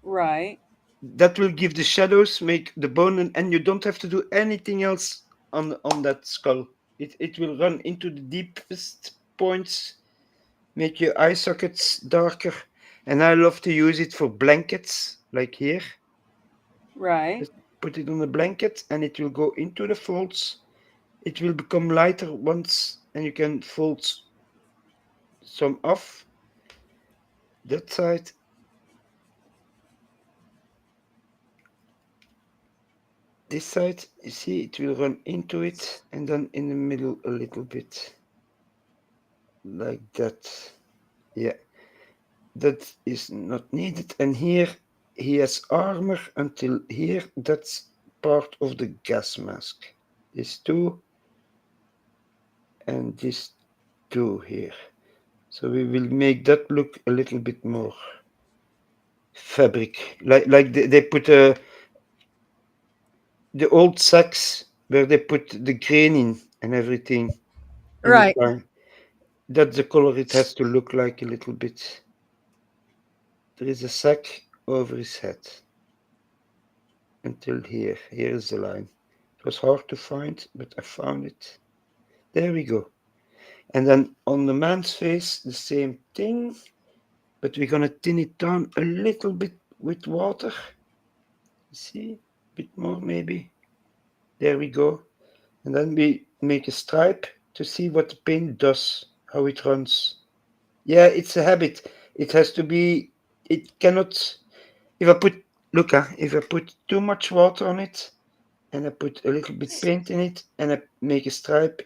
Right. that will give the shadows, make the bone, and you don't have to do anything else on that skull. It will run into the deepest points, make your eye sockets darker, and I love to use it for blankets, like here. Right. Just put it on a blanket, and it will go into the folds. It will become lighter once, and you can fold some off that side. This side, you see, it will run into it, and then in the middle a little bit, like that. Yeah, that is not needed. And here he has armor until here. That's part of the gas mask. These two and these two here. So we will make that look a little bit more fabric, like they put the old sacks where they put the grain in and everything in the Right. time. That's the color it has to look like a little bit. There is a sack over his head until here. Here is the line. It was hard to find, but I found it. There we go. And then on the man's face, the same thing, but we're gonna thin it down a little bit with water. See, a bit more maybe. There we go. And then we make a stripe to see what the paint does, how it runs. Yeah, it's a habit. It has to be, it cannot, if I put, look, if I put too much water on it, and I put a little bit paint in it, and I make a stripe,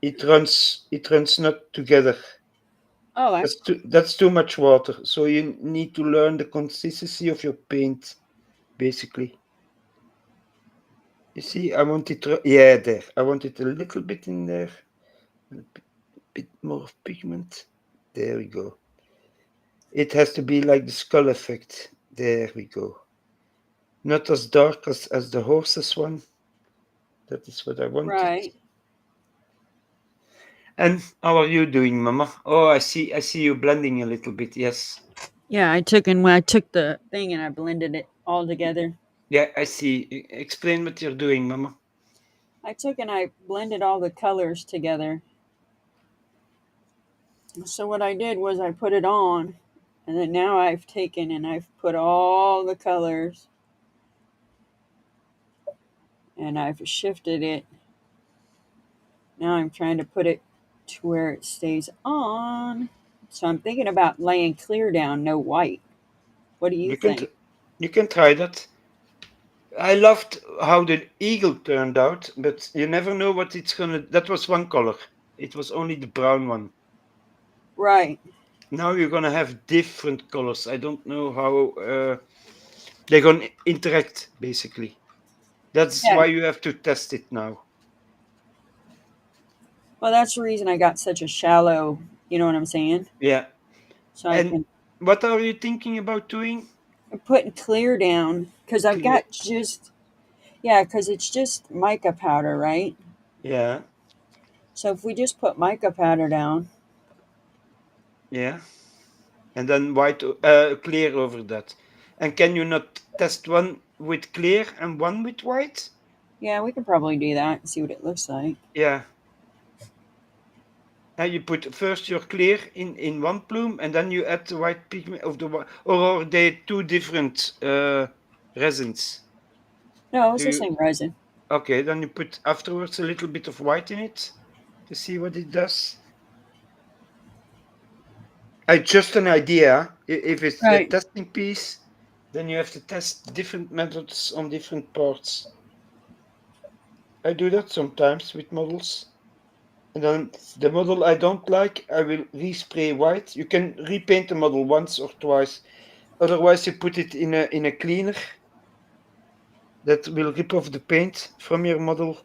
it runs not together. Oh, That's too much water. So you need to learn the consistency of your paint, basically. You see, I want it, yeah, there. I want it a little bit in there, a bit more of pigment. There we go. It has to be like the skull effect. There we go. Not as dark as the horse's one. That is what I wanted. right. And how are you doing, Mama? Oh, I see you blending a little bit. Yes. Yeah, I took the thing and I blended it all together. Yeah, I see. Explain what you're doing, Mama. I took and I blended all the colors together. So what I did was I put it on, and then now I've taken and I've put all the colors and I've shifted it. Now I'm trying to put it to where it stays on. So I'm thinking about laying clear down, no white. What do you think? You can try that. I loved how the eagle turned out, but you never know what it's gonna. That was one color. It was only the brown one. Right. Now you're gonna have different colors. I don't know how they're gonna interact. Basically, that's Yeah. why you have to test it now. Well, that's the reason I got such a shallow, you know what I'm saying? Yeah. So I And can what are you thinking about doing? put clear down because I've Clear. got just, yeah, because it's just mica powder, right? Yeah. So if we just put mica powder down, Yeah. And then white, clear over that. And can you not test one with clear and one with white? yeah, we could probably do that and see what it looks like. Yeah. And you put first your clear in one plume, and then you add the white pigment of the white, or are they two different resins? No, it's Do the you? same resin. Okay, then you put afterwards a little bit of white in it to see what it does. Just an idea. If it's a Right. testing piece, then you have to test different methods on different parts. I do that sometimes with models. And then the model I don't like, I will respray white. You can repaint the model once or twice. Otherwise, you put it in a cleaner that will rip off the paint from your model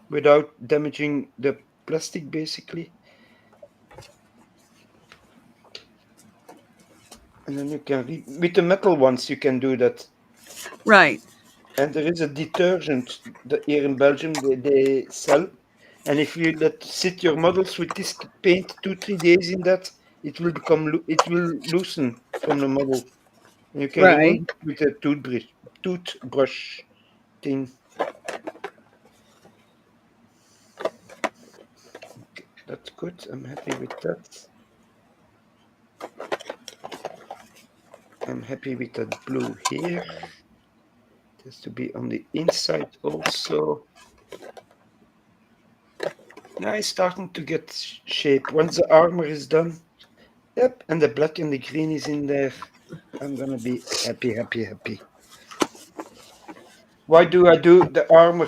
without damaging the plastic, basically. And then you can with the metal ones you can do that. Right. And there is a detergent that here in Belgium they sell. And if you let sit your models with this paint 2-3 days in that, it will it will loosen from the model. And you can remove Right. it with a toothbrush thing. Okay, that's good. I'm happy with that. I'm happy with that blue here. It has to be on the inside also. Now it's starting to get shape. Once the armor is done, yep, and the black and the green is in there, I'm gonna be happy, happy, happy. Why do I do the armor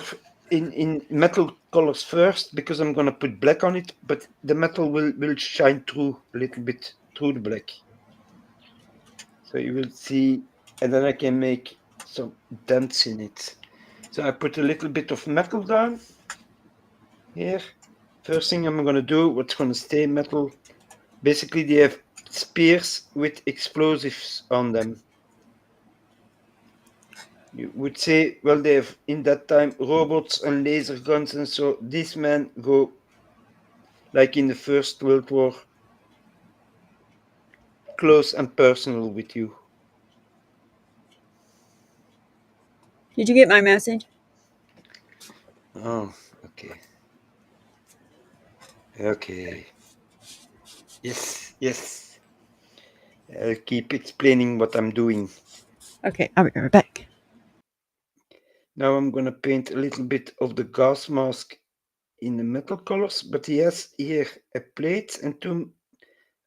in metal colors first? Because I'm gonna put black on it, but the metal will shine through a little bit through the black. So you will see, and then I can make some dents in it. So I put a little bit of metal down here. First thing I'm gonna do, what's gonna stay metal. Basically, they have spears with explosives on them. You would say, well, they have in that time robots and laser guns, and so these men go like in the First World War, close and personal with you. Did you get my message? Oh, okay. Okay. Yes, yes. I'll keep explaining what I'm doing. Okay, I'll be right back. Now I'm gonna paint a little bit of the gas mask in the metal colors, but he has here a plate, and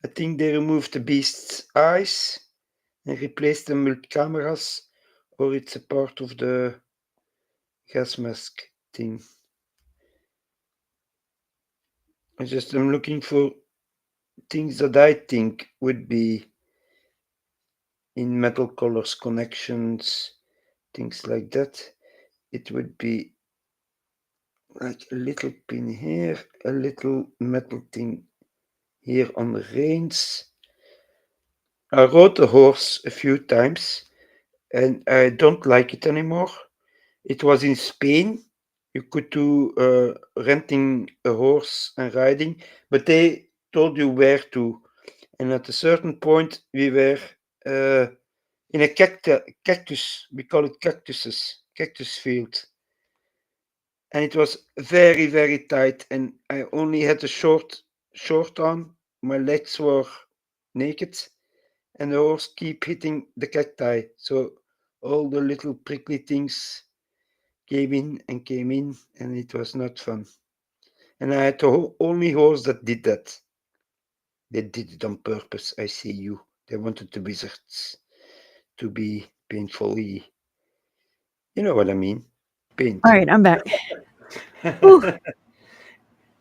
I think they removed the beast's eyes and replaced them with cameras, or it's a part of the gas mask thing. I'm looking for things that I think would be in metal colors, connections, things like that. It would be like a little pin here, a little metal thing here on the reins. I rode a horse a few times and I don't like it anymore. It was in Spain. You could do renting a horse and riding, but they told you where to. And at a certain point, we were in a cactus. We call it cactus field. And it was very, very tight. And I only had a short on. My legs were naked, and the horse keep hitting the cacti. So all the little prickly things came in, and it was not fun. And I had the only horse that did that. They did it on purpose. I see you. They wanted the wizards to be painfully. You know what I mean? Paint. All right, I'm back. Whew.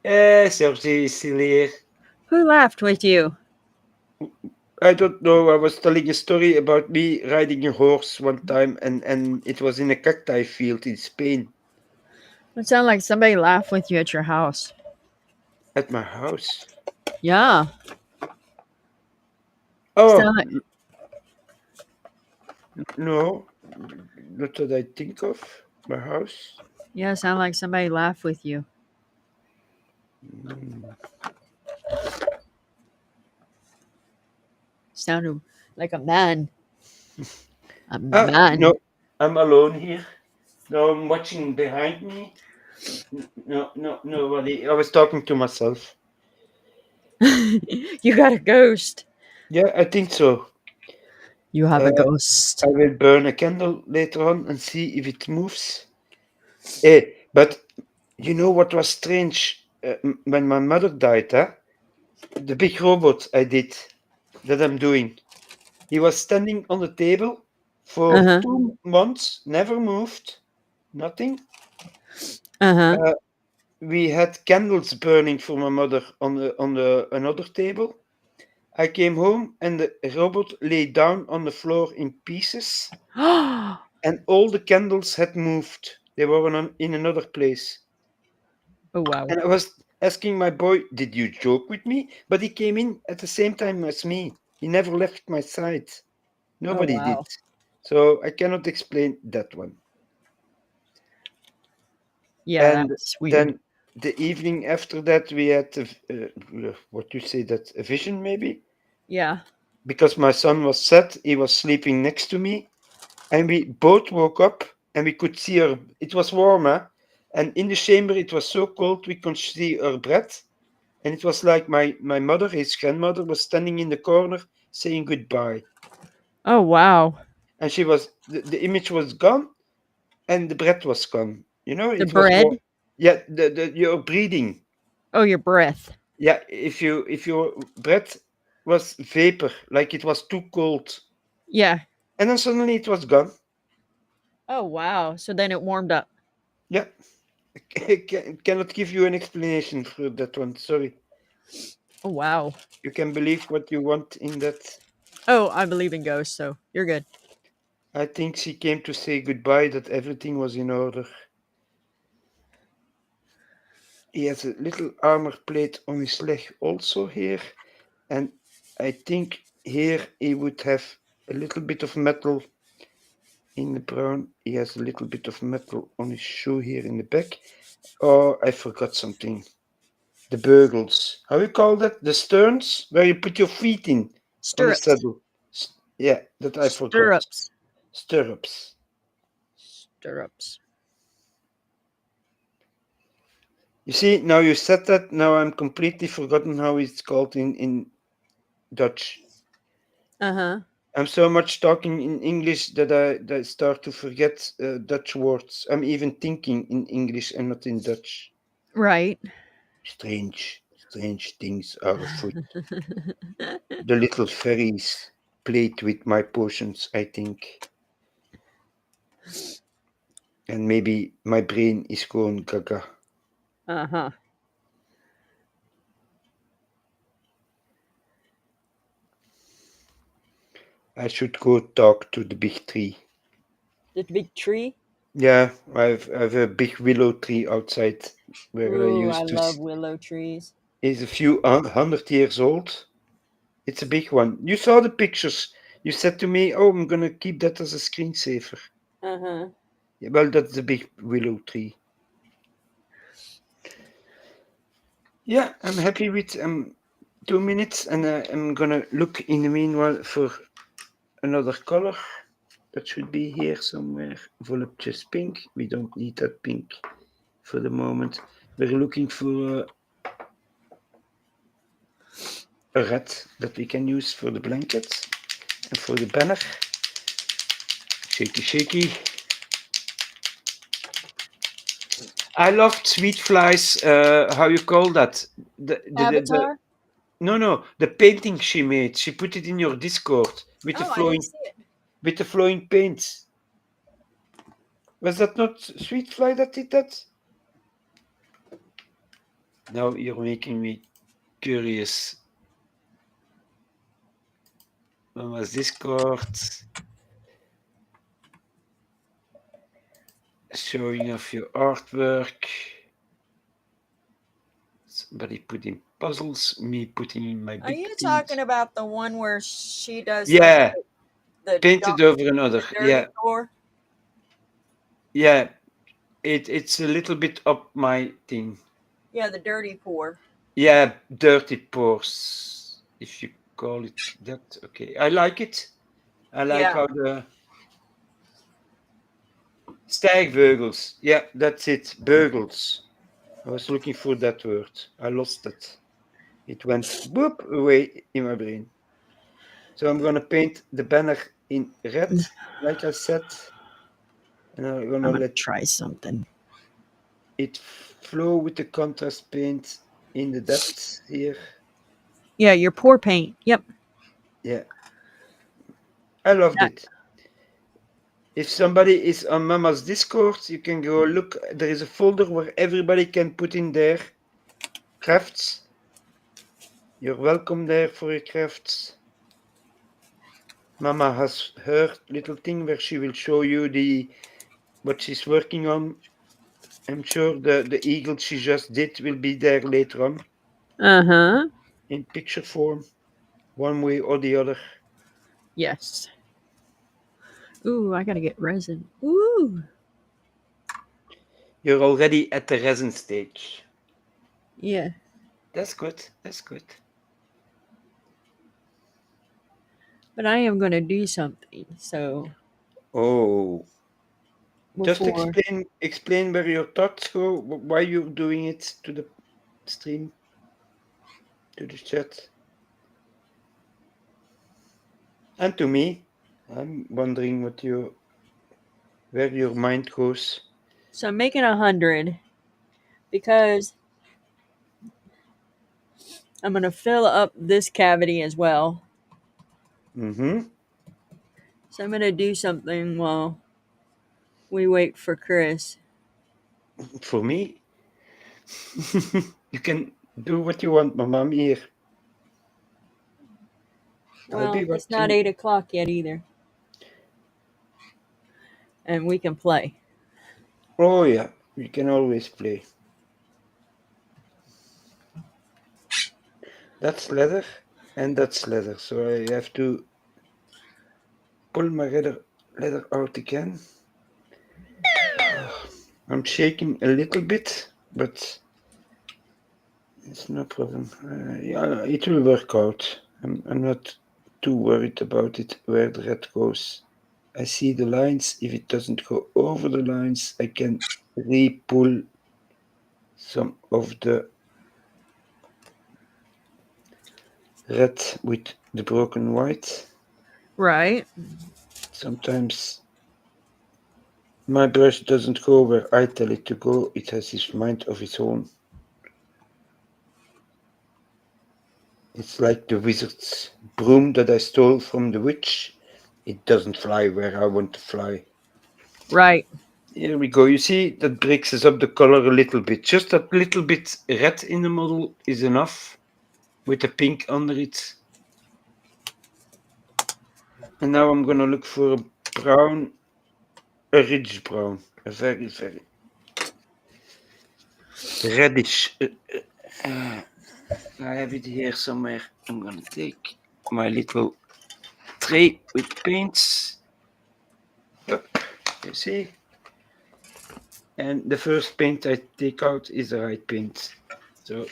Sergi is still here. Who laughed with you? I don't know. I was telling a story about me riding a horse one time, and it was in a cacti field in Spain It sounded like somebody laughed with you at your house. at my house. Yeah. Oh, Sound like, no, not that I think of. My house. yeah, sound like somebody laughed with you. Mm. Sounded like a man. A Ah, man. no, I'm alone here. No, I'm watching behind me. No, nobody. I was talking to myself. You got a ghost. Yeah, I think so. You have a Uh, ghost. I will burn a candle later on and see if it moves. But you know what was strange? When my mother died, the big robot that I'm doing, he was standing on the table for Uh-huh. 2 months, never moved, nothing. Uh-huh. Uh, we had candles burning for my mother on the another table. I came home and the robot lay down on the floor in pieces, Oh and all the candles had moved. They were in another place. wow. And I was asking my boy, "Did you joke with me?" But he came in at the same time as me. He never left my side. Oh Nobody did. wow. So I cannot explain that one. Yeah, And that's weird. then the evening after that, we had what you say, that a vision maybe, Yeah. because my son was sad. He was sleeping next to me, and we both woke up, and we could see her. It was warm, huh? And in the chamber it was so cold we could see her breath, and it was like my mother, his grandmother, was standing in the corner saying goodbye, Oh wow. and the image was gone, and the breath was gone. The It was warm. bread? Yeah, the your breathing. Oh, your breath. Yeah, if your breath was vapor, like it was too cold, Yeah. and then suddenly it was gone. Oh wow. So then it warmed up. Yeah, cannot give you an explanation for that one. Sorry. Oh wow. You can believe what you want in that. Oh, I believe in ghosts, so you're good. I think she came to say goodbye, that everything was in order. He has a little armor plate on his leg also here, and I think here he would have a little bit of metal in the brown. He has a little bit of metal on his shoe here in the back. Oh, I forgot something. The burgles. How you call that? The sterns, where you put your feet in on the Stirrups. saddle. Yeah, that I forgot. Stirrups. Stirrups. Stirrups. You see, now you said that, now I'm completely forgotten how it's called in Dutch. Uh-huh. I'm so much talking in English that I start to forget Dutch words. I'm even thinking in English and not in Dutch. Right. Strange things are afoot. The little fairies played with my potions, I think. And maybe my brain is going gaga. Uh-huh. I should go talk to the big tree. The big tree? Yeah, I've a big willow tree outside where I Ooh, I used to. love willow trees. Is a few 100 years old. It's a big one. You saw the pictures. You said to me, "Oh, I'm gonna keep that as a screensaver." Uh-huh. Yeah, well, that's the big willow tree. Yeah, I'm happy with 2 minutes, and I'm gonna look in the meanwhile for another color. That should be here somewhere. Voluptuous pink. We don't need that pink for the moment. We're looking for a red that we can use for the blanket and for the banner. Shaky, shaky. I loved Sweet Fly's. How you call that? The Avatar? no, the painting she made. She put it in your Discord with the Oh, I didn't flowing see it. paints. Was that not Sweet Fly that did that? Now you're making me curious. Mama's Discord, showing off your artwork. Somebody putting puzzles, me putting in my Are big you paint. talking about the one where she does like Yeah, the painted over another. dirty Yeah, tour? yeah. It's a little bit up my thing. Yeah, the dirty pour. Yeah, dirty pores, if you call it that. Okay, I like it. I like Yeah. how the stijgbeugels. Yeah, that's it. Beugels. I was looking for that word. I lost it. It went boop away in my brain. So I'm gonna paint the banner in red, like I said, and I'm I'm gonna gonna let try something. it flow with the contrast paint in the depths here. Yeah, your pour paint. Yep. Yeah, I loved That, it. If somebody is on Mama's Discord, you can go look. There is a folder where everybody can put in their crafts. You're welcome there for your crafts. Mama has her little thing where she will show you what she's working on. I'm sure the eagle she just did will be there later on uh-huh. in picture form, one way or the other. Yes. Ooh, I gotta get resin. Ooh. You're already at the resin stage. Yeah. That's good. That's good. But I am gonna do something. So Oh, just before explain where your thoughts go, why you're doing it to the stream, to the chat, and to me. I'm wondering where your mind goes. so I'm making 100 because I'm gonna fill up this cavity as well. Mm-hmm. So I'm gonna do something while we wait for Chris. For me, you can do what you want, Mama. I'm here. I'll be Well, it's not watching. 8 o'clock yet either. And we can play. Oh yeah, we can always play. That's leather, and that's leather. So I have to pull my leather out again. I'm shaking a little bit, but it's no problem. Yeah, it will work out. I'm not too worried about it where the red goes. I see the lines. If it doesn't go over the lines, I can re-pull some of the red with the broken white. Right. Sometimes my brush doesn't go where I tell it to go. It has its mind of its own. It's like the wizard's broom that I stole from the witch. It doesn't fly where I want to fly. Right. Here we go. You see, that breaks us up the color a little bit. Just that little bit red in the model is enough with the pink under it. And now I'm gonna look for a brown, a rich brown, a very, very reddish. I have it here somewhere. I'm gonna take my little tray with paints. Up, you see? And the first paint I take out is the right paint. So,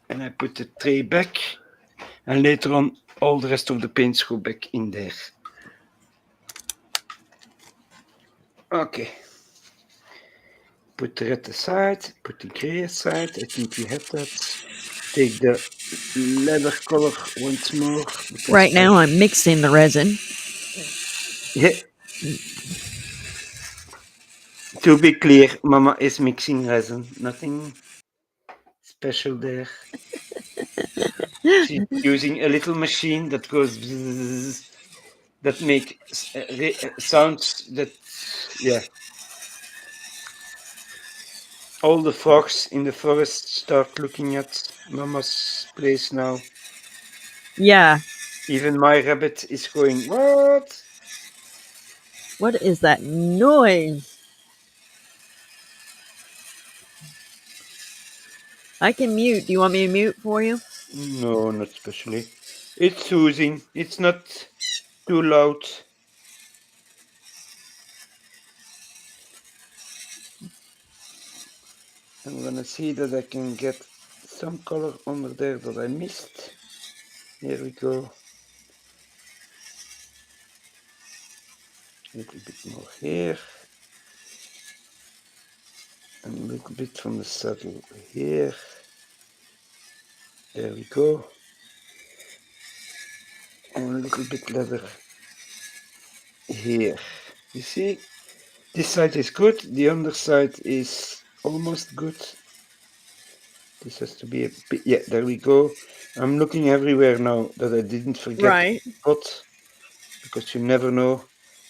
and I put the tray back, and later on, all the rest of the paints go back in there. Okay. Put the red aside, put the gray aside. I think we have that. Take the leather color once more because Right now I'm mixing the resin. yeah. To be clear, Mama is mixing resin. Nothing special there. She's using a little machine that goes bzzz, that make sounds that yeah. All the frogs in the forest start looking at Mama's place now. Yeah. Even my rabbit is going, what? What is that noise? I can mute. Do you want me to mute for you? No, not especially. It's soothing. It's not too loud. I'm gonna see that I can get some color under there that I missed. Here we go. A little bit more here. And a little bit from the saddle here. There we go. And a little bit leather here. You see, this side is good. The underside is almost good. This has to be a bit. Yeah, there we go. I'm looking everywhere now that I didn't forget the pot, because you never know.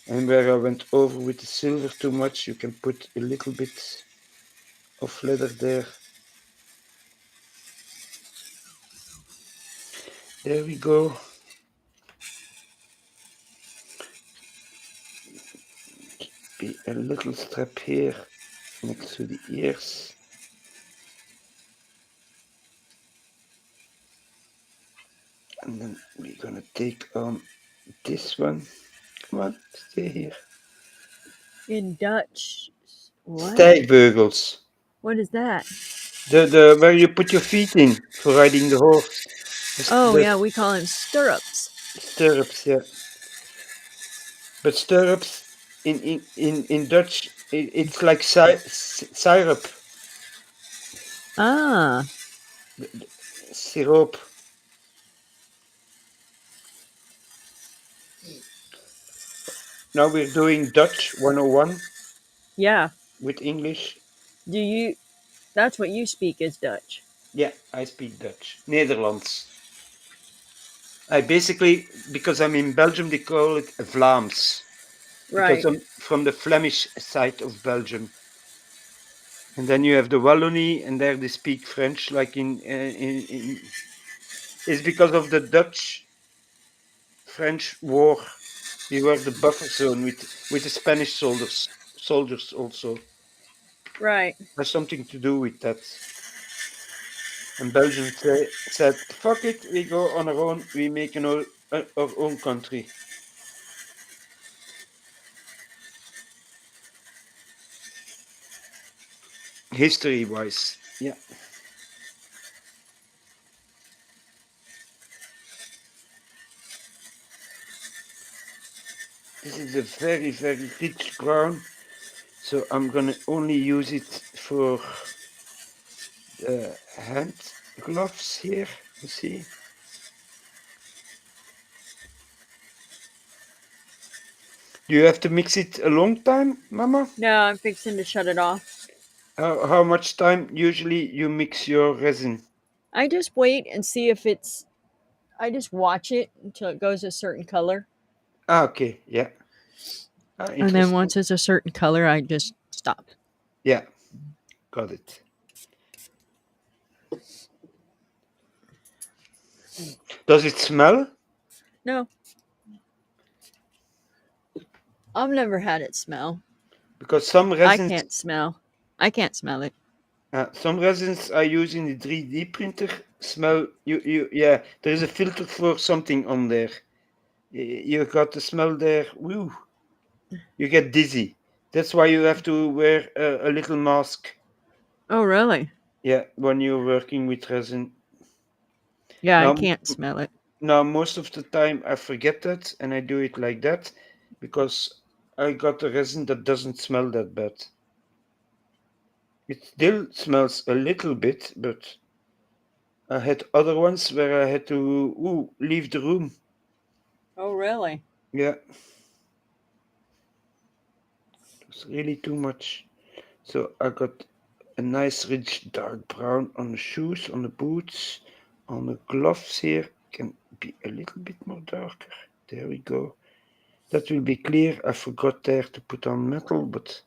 And where I went over with the silver too much, you can put a little bit of leather there. There we go. Be a little strap here next to the ears. And then we're gonna take on this one. Come on, stay here. In Dutch, what? Stijgbeugels. What is that? The where you put your feet in for riding the horse. Yeah, we call them stirrups. Stirrups, yeah. But stirrups in Dutch, it's like syrup. Ah. Syrup. Now we're doing Dutch 101. Yeah. With English. That's what you speak is Dutch? Yeah, I speak Dutch. Nederlands. I basically, because I'm in Belgium, they call it Vlaams. Because I'm from the Flemish side of Belgium. And then you have the Wallonie, and there they speak French, like it's because of the Dutch-French war. We were the buffer zone with the Spanish soldiers also. Right. Has something to do with that. And Belgium said, fuck it, we go on our own, we make our own country. History-wise, yeah. This is a very, very rich brown, so I'm gonna only use it for the hand gloves here, you see. Do you have to mix it a long time, Mama? No, I'm fixing to shut it off. How much time usually you mix your resin? I just wait and see if I just watch it until it goes a certain color. Okay, yeah. And then once it's a certain color, I just stop. Yeah, got it. Does it smell? No. I've never had it smell. Because some resins... I can't smell it. Some resins I use in the 3D printer smell... Yeah, there is a filter for something on there. You got the smell there. Woo! You get dizzy. That's why you have to wear a little mask. Oh, really? Yeah, when you're working with resin. Yeah, I can't smell it. Now, most of the time I forget that and I do it like that because I got a resin that doesn't smell that bad. It still smells a little bit, but I had other ones where I had to leave the room. Oh, really? Yeah. It was really too much. So I got a nice rich dark brown on the shoes, on the boots, on the gloves here. Can be a little bit more darker. There we go. That will be clear. I forgot there to put on metal, but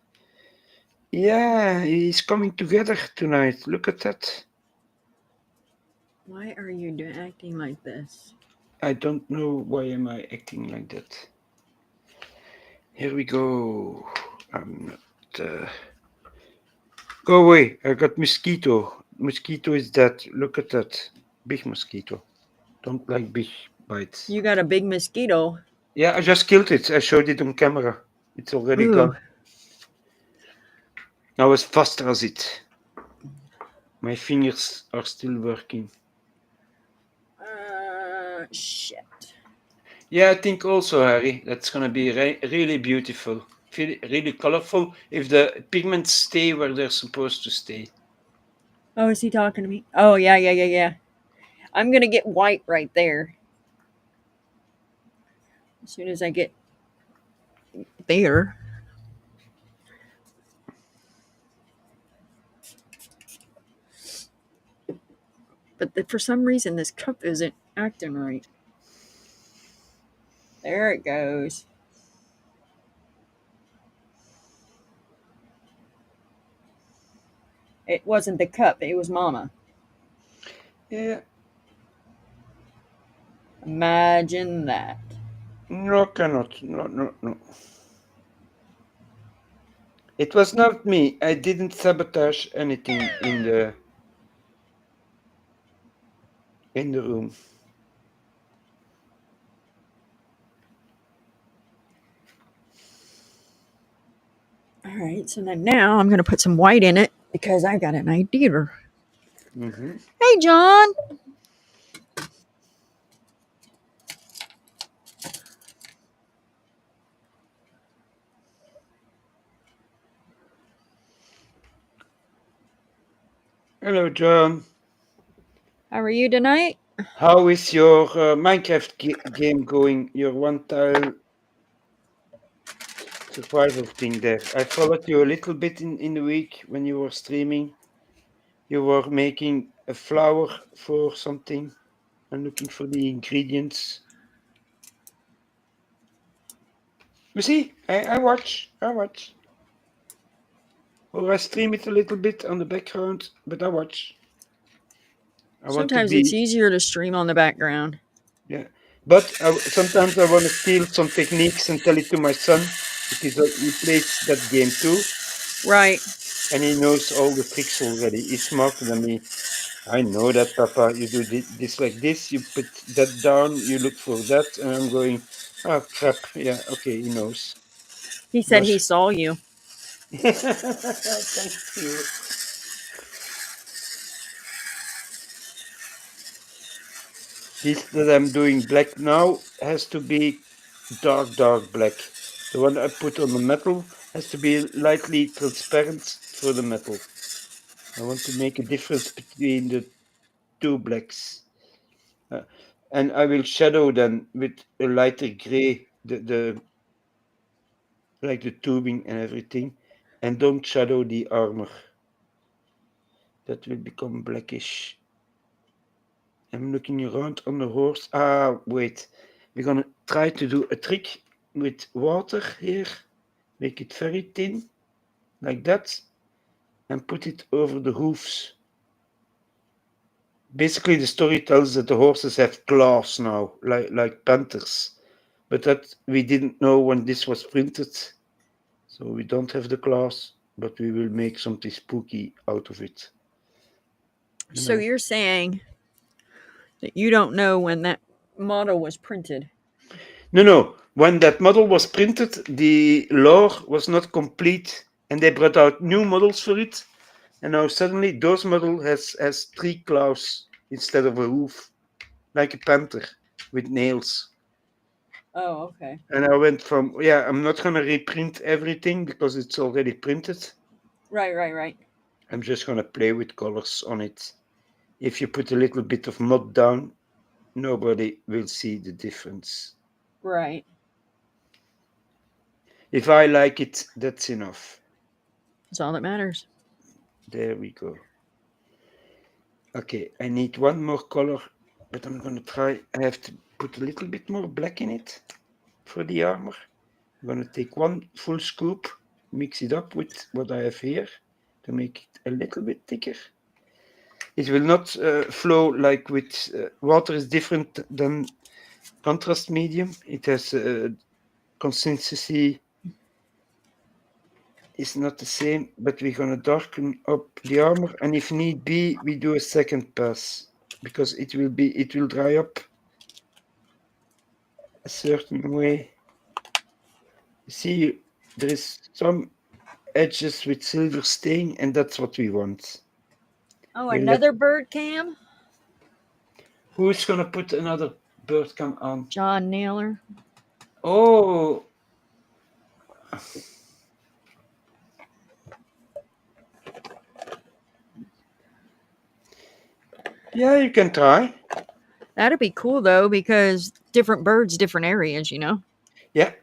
yeah, it's coming together tonight. Look at that. Why are you acting like this? I don't know why am I acting like that. Here we go. I'm not... Go away. I got mosquito. Mosquito is dead. Look at that. Big mosquito. Don't like big bites. You got a big mosquito. Yeah, I just killed it. I showed it on camera. It's already gone. I was faster as it. My fingers are still working. Shit. Yeah, I think also, Harry, that's going to be really beautiful. Really colorful if the pigments stay where they're supposed to stay. Oh, is he talking to me? Oh, yeah. I'm going to get white right there. As soon as I get there. But for some reason, this cup isn't acting right. There it goes. It wasn't the cup, it was Mama. Yeah. Imagine that. No, cannot. No. It was not me. I didn't sabotage anything in the room. All right, so then now I'm going to put some white in it because I got an idea. Mm-hmm. Hey, John. Hello, John. How are you tonight? How is your Minecraft game going? Your one-tile survival thing there. I followed you a little bit in the week when you were streaming. You were making a flour for something and looking for the ingredients. You see, I watch. Or I stream it a little bit on the background, but I watch. I want to Sometimes it's be, easier to stream on the background. yeah. But sometimes I want to steal some techniques and tell it to my son because he plays that game too. Right. And he knows all the tricks already. He's smarter than me. I know that, Papa. You do this like this. You put that down. You look for that, and I'm going. Oh crap! Yeah, okay. He knows. He said he But saw you. thank you. This that I'm doing black now has to be dark black. The one I put on the metal has to be lightly transparent for the metal. I want to make a difference between the two blacks. Uh, and I will shadow then with a lighter gray the like the tubing and everything, and don't shadow the armor. That will become blackish. I'm looking around on the horse. Ah, wait. We're gonna try to do a trick with water here. Make it very thin, like that, and put it over the hoofs. Basically, the story tells that the horses have claws now, like panthers. But that we didn't know when this was printed. So we don't have the claws, but we will make something spooky out of it. So you're saying that you don't know when that model was printed? No. When that model was printed, the lore was not complete, and they brought out new models for it. And now suddenly, those model has 3 claws instead of a hoof, like a panther with nails. Oh, okay. And I went from, yeah, I'm not gonna reprint everything because it's already printed. Right. I'm just gonna play with colors on it. If you put a little bit of mud down, nobody will see the difference. Right. If I like it, that's enough. That's all that matters. There we go. Okay, I need one more color, but I'm gonna try. I have to put a little bit more black in it for the armor. I'm gonna take one full scoop, mix it up with what I have here to make it a little bit thicker. It will not flow like with water is different than contrast medium. It has consistency is not the same, but we're gonna darken up the armor, and if need be, we do a second pass because it will dry up a certain way. You see, there is some edges with silver stain, and that's what we want. Oh, We let another bird cam? who's gonna put another bird cam on? John Naylor. Oh, yeah, you can try. That'd be cool though, because different birds, different areas, Yeah.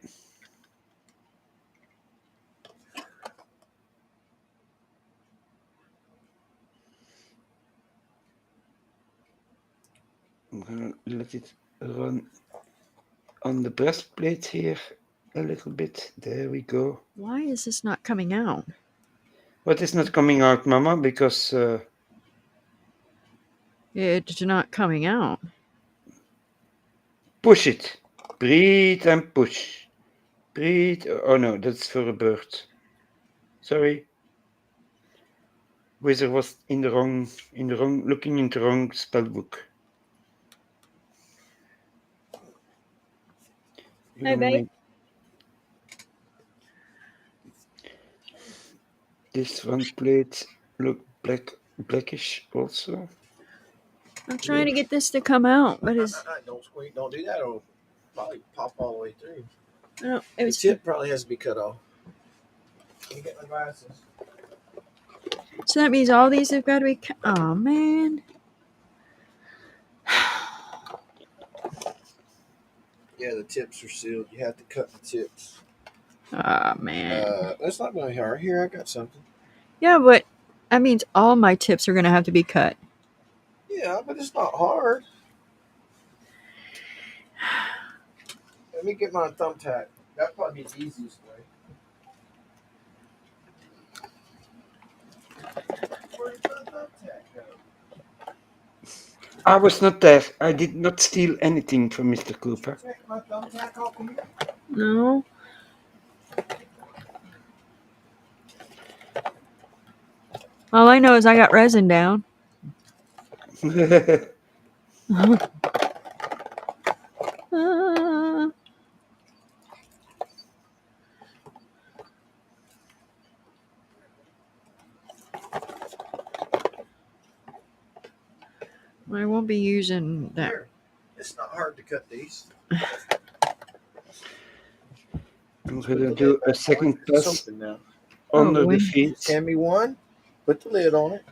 I'm gonna let it run on the breastplate here a little bit. There we go. Why is this not coming out? What is not coming out, Mama? Because It's not coming out. push it. Breathe and push. Breathe. Oh no, that's for a bird. Sorry. Wizard was looking in the wrong spell book. Hey, babe. This front plate look blackish also. I'm trying to get this to come out, but it's. Don't squeak. Don't do that. It'll probably pop all the way through. I don't. It The was. tip probably has to be cut off. Let me get my glasses. So that means all these have got to be. Oh man. Yeah, the tips are sealed. You have to cut the tips. Oh man. That's not going to be hard. Here, I got something. Yeah, but that means all my tips are going to have to be cut. Yeah, but it's not hard. Let me get my thumbtack. That'd probably be the easiest way. Where did my thumbtack go? I was not there. I did not steal anything from Mr. Cooper. Take my thumbtack off of here. No. All I know is I got resin down. I won't be using that. Here. It's not hard to cut these. I'm gonna do a second pass now. under boy. the feet. Hand me one. Put the lid on it.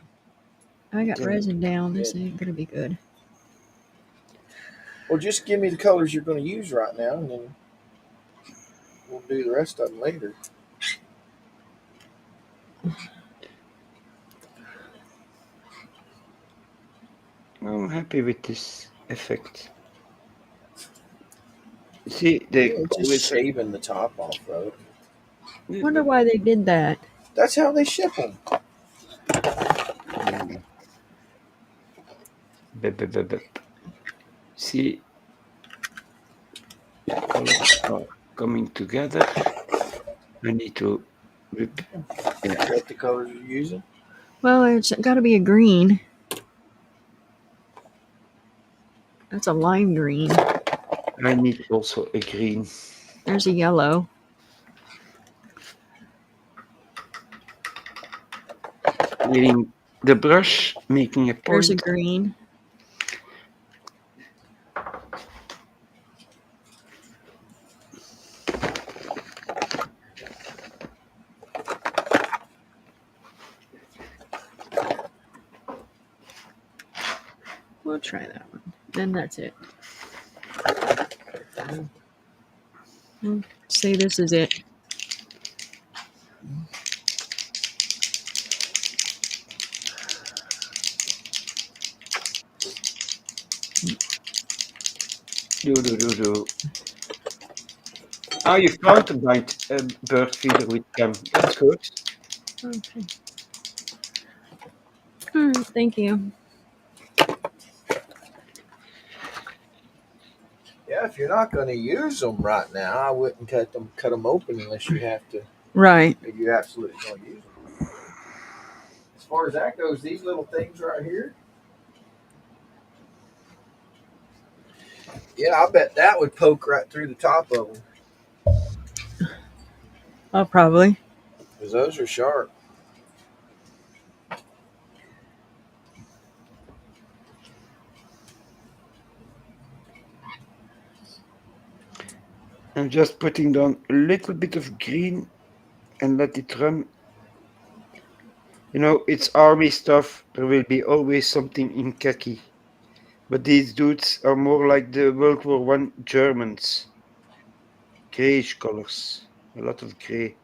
I got Yeah. resin down. This ain't gonna be good. Well, just give me the colors you're going to use right now, and then we'll do the rest of them later. I'm happy with this effect. See, they Just shaving the top off of it. Wonder why they did that. That's how they ship them. See, the colors are coming together. I need to rip. Is that the colors you're using? Well, it's got to be a green. That's a lime green. I need also a green. There's a yellow. Leaving the brush, making a point. There's a green. We'll try that one. Then that's it. We'll say this is it. Do. Oh, you found a bird feeder with them. That's good. Okay. All right, thank you. Yeah, if you're not going to use them right now, I wouldn't cut them open unless you have to. Right. If you're absolutely going to use them. As far as that goes, these little things right here. Yeah, I bet that would poke right through the top of them. Oh, probably. Because those are sharp. I'm just putting down a little bit of green and let it run. You know, it's army stuff. There will be always something in khaki. But these dudes are more like the World War One Germans. Grayish colors. A lot of gray.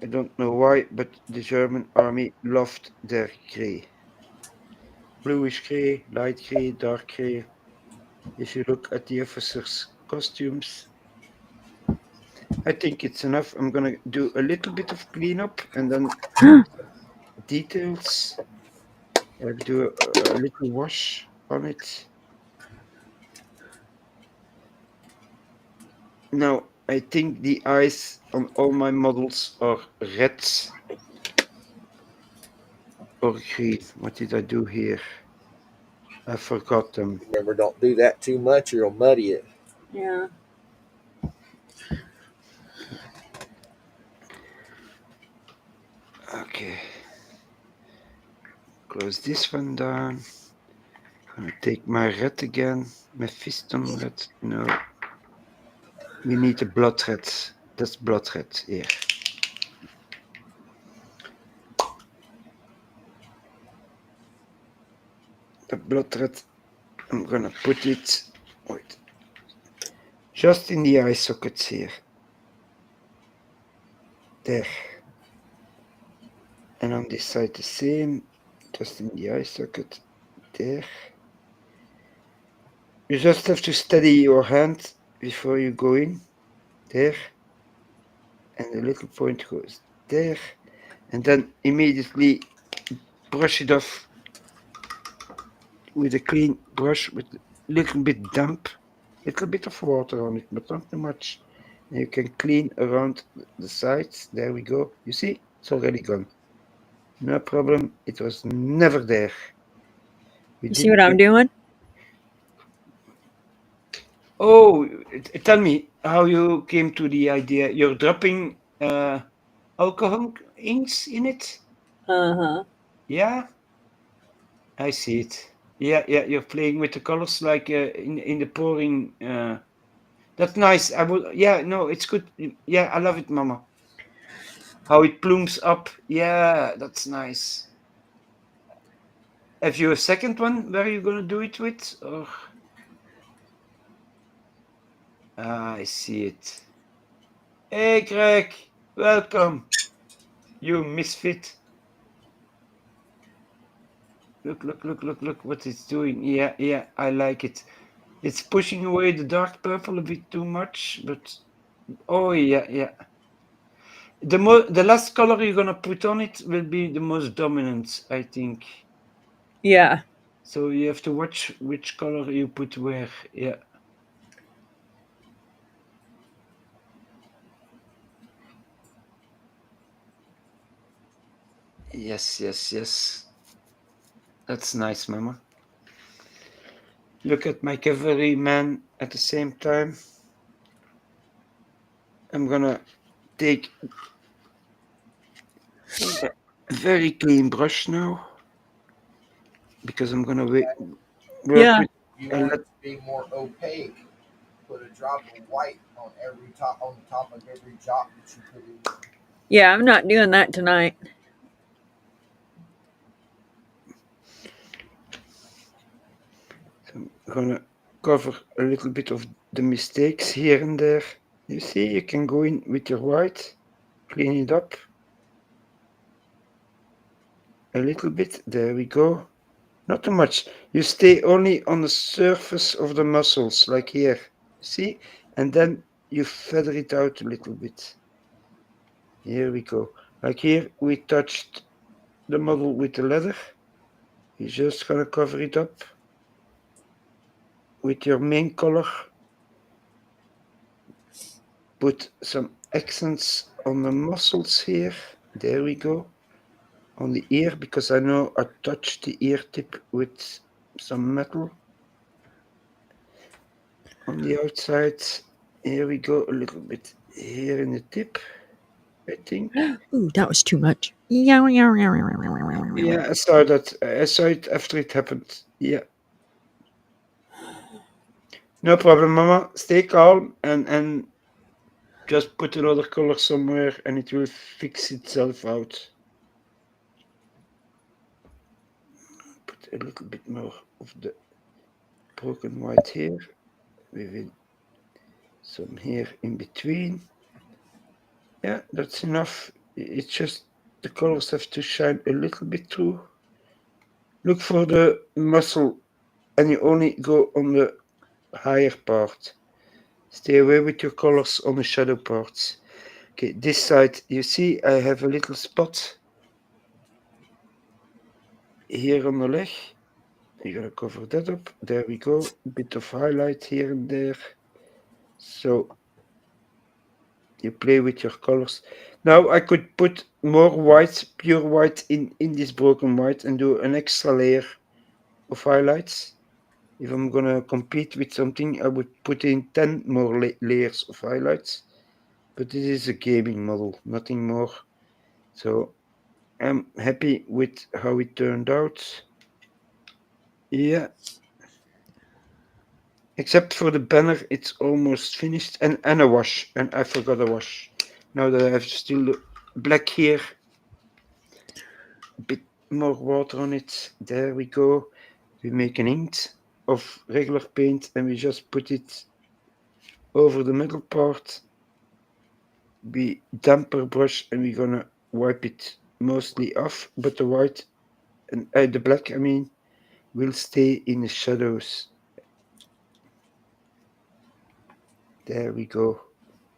I don't know why, but the German army loved their gray. Bluish gray, light gray, dark gray. If you look at the officers' costumes, I think it's enough. I'm gonna do a little bit of cleanup and then details. I'll do a little wash on it. Now, I think the eyes on all my models are red or green. What did I do here? I forgot them. Remember, don't do that too much or you'll muddy it. Yeah. Okay. Close this one down. I'm gonna take my red again. My fiston red. No. We need a blood red. That's blood red here. The blood red, I'm gonna put it, wait, just in the eye sockets here. There. And on this side the same, just in the eye socket. There. You just have to steady your hand before you go in. There. And the little point goes there. And then immediately brush it off with a clean brush with a little bit damp. Little bit of water on it, but not too much. And you can clean around the sides. There we go. You see, it's already gone. No problem. It was never there. You see what I'm doing? Oh, tell me how you came to the idea. You're dropping alcohol inks in it? Uh-huh. Yeah, I see it. Yeah, you're playing with the colors like in the pouring. That's nice. I would. Yeah, no, it's good. Yeah, I love it, Mama. How it plumes up. Yeah, that's nice. Have you a second one where you're gonna do it with? Or I see it. Hey, Greg, welcome. You misfit. Look what it's doing. Yeah, I like it. It's pushing away the dark purple a bit too much, but oh yeah. The last color you're gonna put on it will be the most dominant, I think. Yeah. So you have to watch which color you put where. Yeah. Yes. That's nice, Mama. Look at my cavalryman at the same time. I'm gonna take a very clean brush now because I'm gonna work Yeah. with You a want lot. it to be more opaque. Put a drop of white on the top of every job that you put in. Yeah, I'm not doing that tonight. I'm gonna cover a little bit of the mistakes here and there. You see, you can go in with your white, clean it up a little bit. There we go. Not too much. You stay only on the surface of the muscles, like here. See? And then you feather it out a little bit. Here we go. Like here, we touched the model with the leather. You're just gonna cover it up with your main color. Put some accents on the muscles here. There we go. On the ear, because I know I touched the ear tip with some metal. On the outside, here we go, a little bit here in the tip, I think. Ooh, that was too much. Yeah. Yeah, I saw that. I saw it after it happened. Yeah. No problem, Mama. Stay calm and just put another color somewhere and it will fix itself out. Put a little bit more of the broken white here. We will some here in between. Yeah, that's enough. It's just the colors have to shine a little bit through. Look for the muscle and you only go on the higher part. Stay away with your colors on the shadow parts. Okay, this side, you see I have a little spot here on the leg. You're gonna cover that up. There we go. A bit of highlight here and there. So you play with your colors. Now I could put more white, pure white in this broken white and do an extra layer of highlights. If I'm gonna compete with something, I would put in 10 more layers of highlights. But this is a gaming model, nothing more. So I'm happy with how it turned out. Yeah. Except for the banner, it's almost finished. And a wash. And I forgot a wash. Now that I have still the black here. A bit more water on it. There we go. We make an ink of regular paint and we just put it over the middle part. We damper brush and we're gonna wipe it mostly off, but the white and the black, I mean, will stay in the shadows. There we go.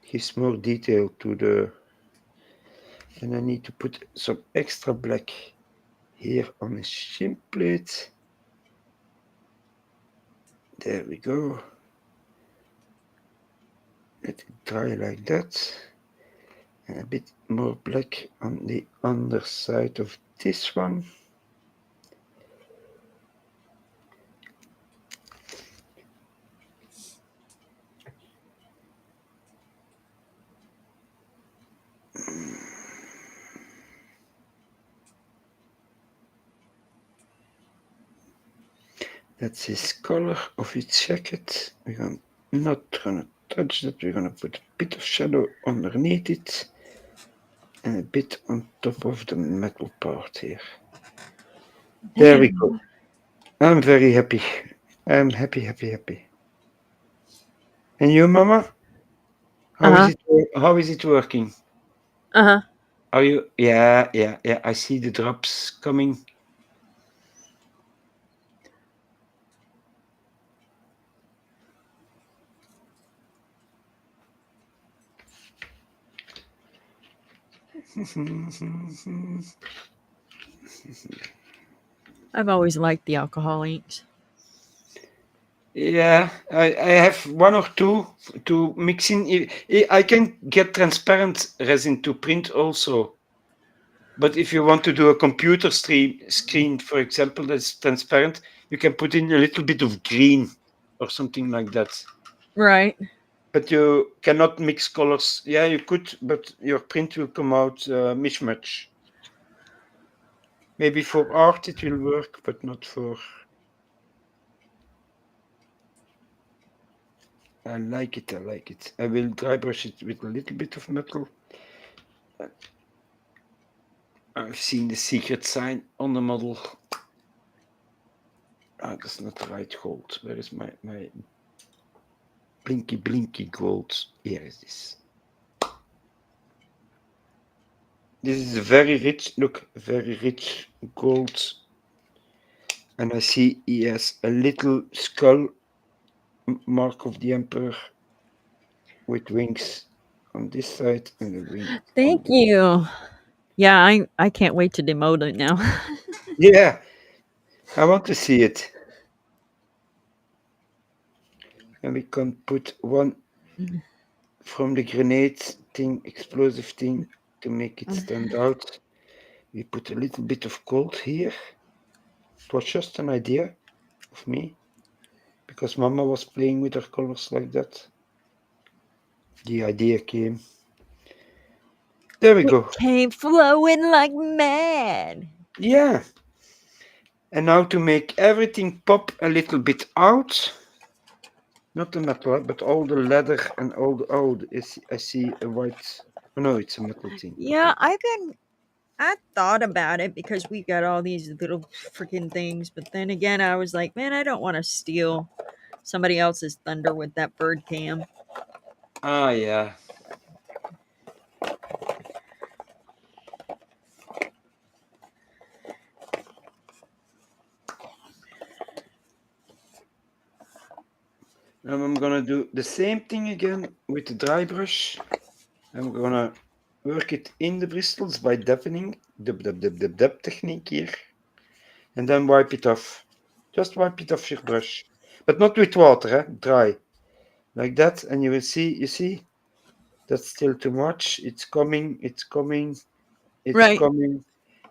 Gives more detail to the. And I need to put some extra black here on the shim plate. There we go. Let it dry like that. And a bit more black on the underside of this one. That's his color of his jacket. We're not gonna touch that. We're gonna put a bit of shadow underneath it and a bit on top of the metal part here. There we go. I'm very happy. I'm happy, happy, happy. And you, Mama? How is it? How is it working? Are you? Yeah, yeah, yeah. I see the drops coming. I've always liked the alcohol inks. Yeah, I have one or two to mix in. I can get transparent resin to print also. But if you want to do a computer screen, for example, that's transparent, you can put in a little bit of green or something like that. Right. But you cannot mix colors. Yeah, you could, but your print will come out mismatch. Maybe for art it will work, but not for. I like it. I like it. I will dry brush it with a little bit of metal. I've seen the secret sign on the model. Ah, that's not the right gold. Where is my blinky gold? Here is this. This is a very rich, look, very rich gold. And I see he has a little skull mark of the emperor with wings on this side and a wing. Thank you. Yeah, I can't wait to demote it now. Yeah, I want to see it. And we can put one from the grenade thing, explosive thing, to make it stand out. We put a little bit of gold here. It was just an idea of me, because Mama was playing with her colors like that. The idea came. There we go. Came flowing like mad. Yeah. And now to make everything pop a little bit out. Not the metal, but all the leather and all the I see a white. Oh no, it's a metal thing. Yeah, Okay. I thought about it because we got all these little freaking things, but then again, I was like, man, I don't want to steal somebody else's thunder with that bird cam. Ah, yeah. Now I'm gonna do the same thing again with the dry brush. I'm gonna work it in the bristles by deafening, dub dub dub dub dub technique here, and then wipe it off. Just wipe it off your brush, but not with water, dry, like that, and you will see. You see, that's still too much. It's coming. It's coming. It's Right. coming.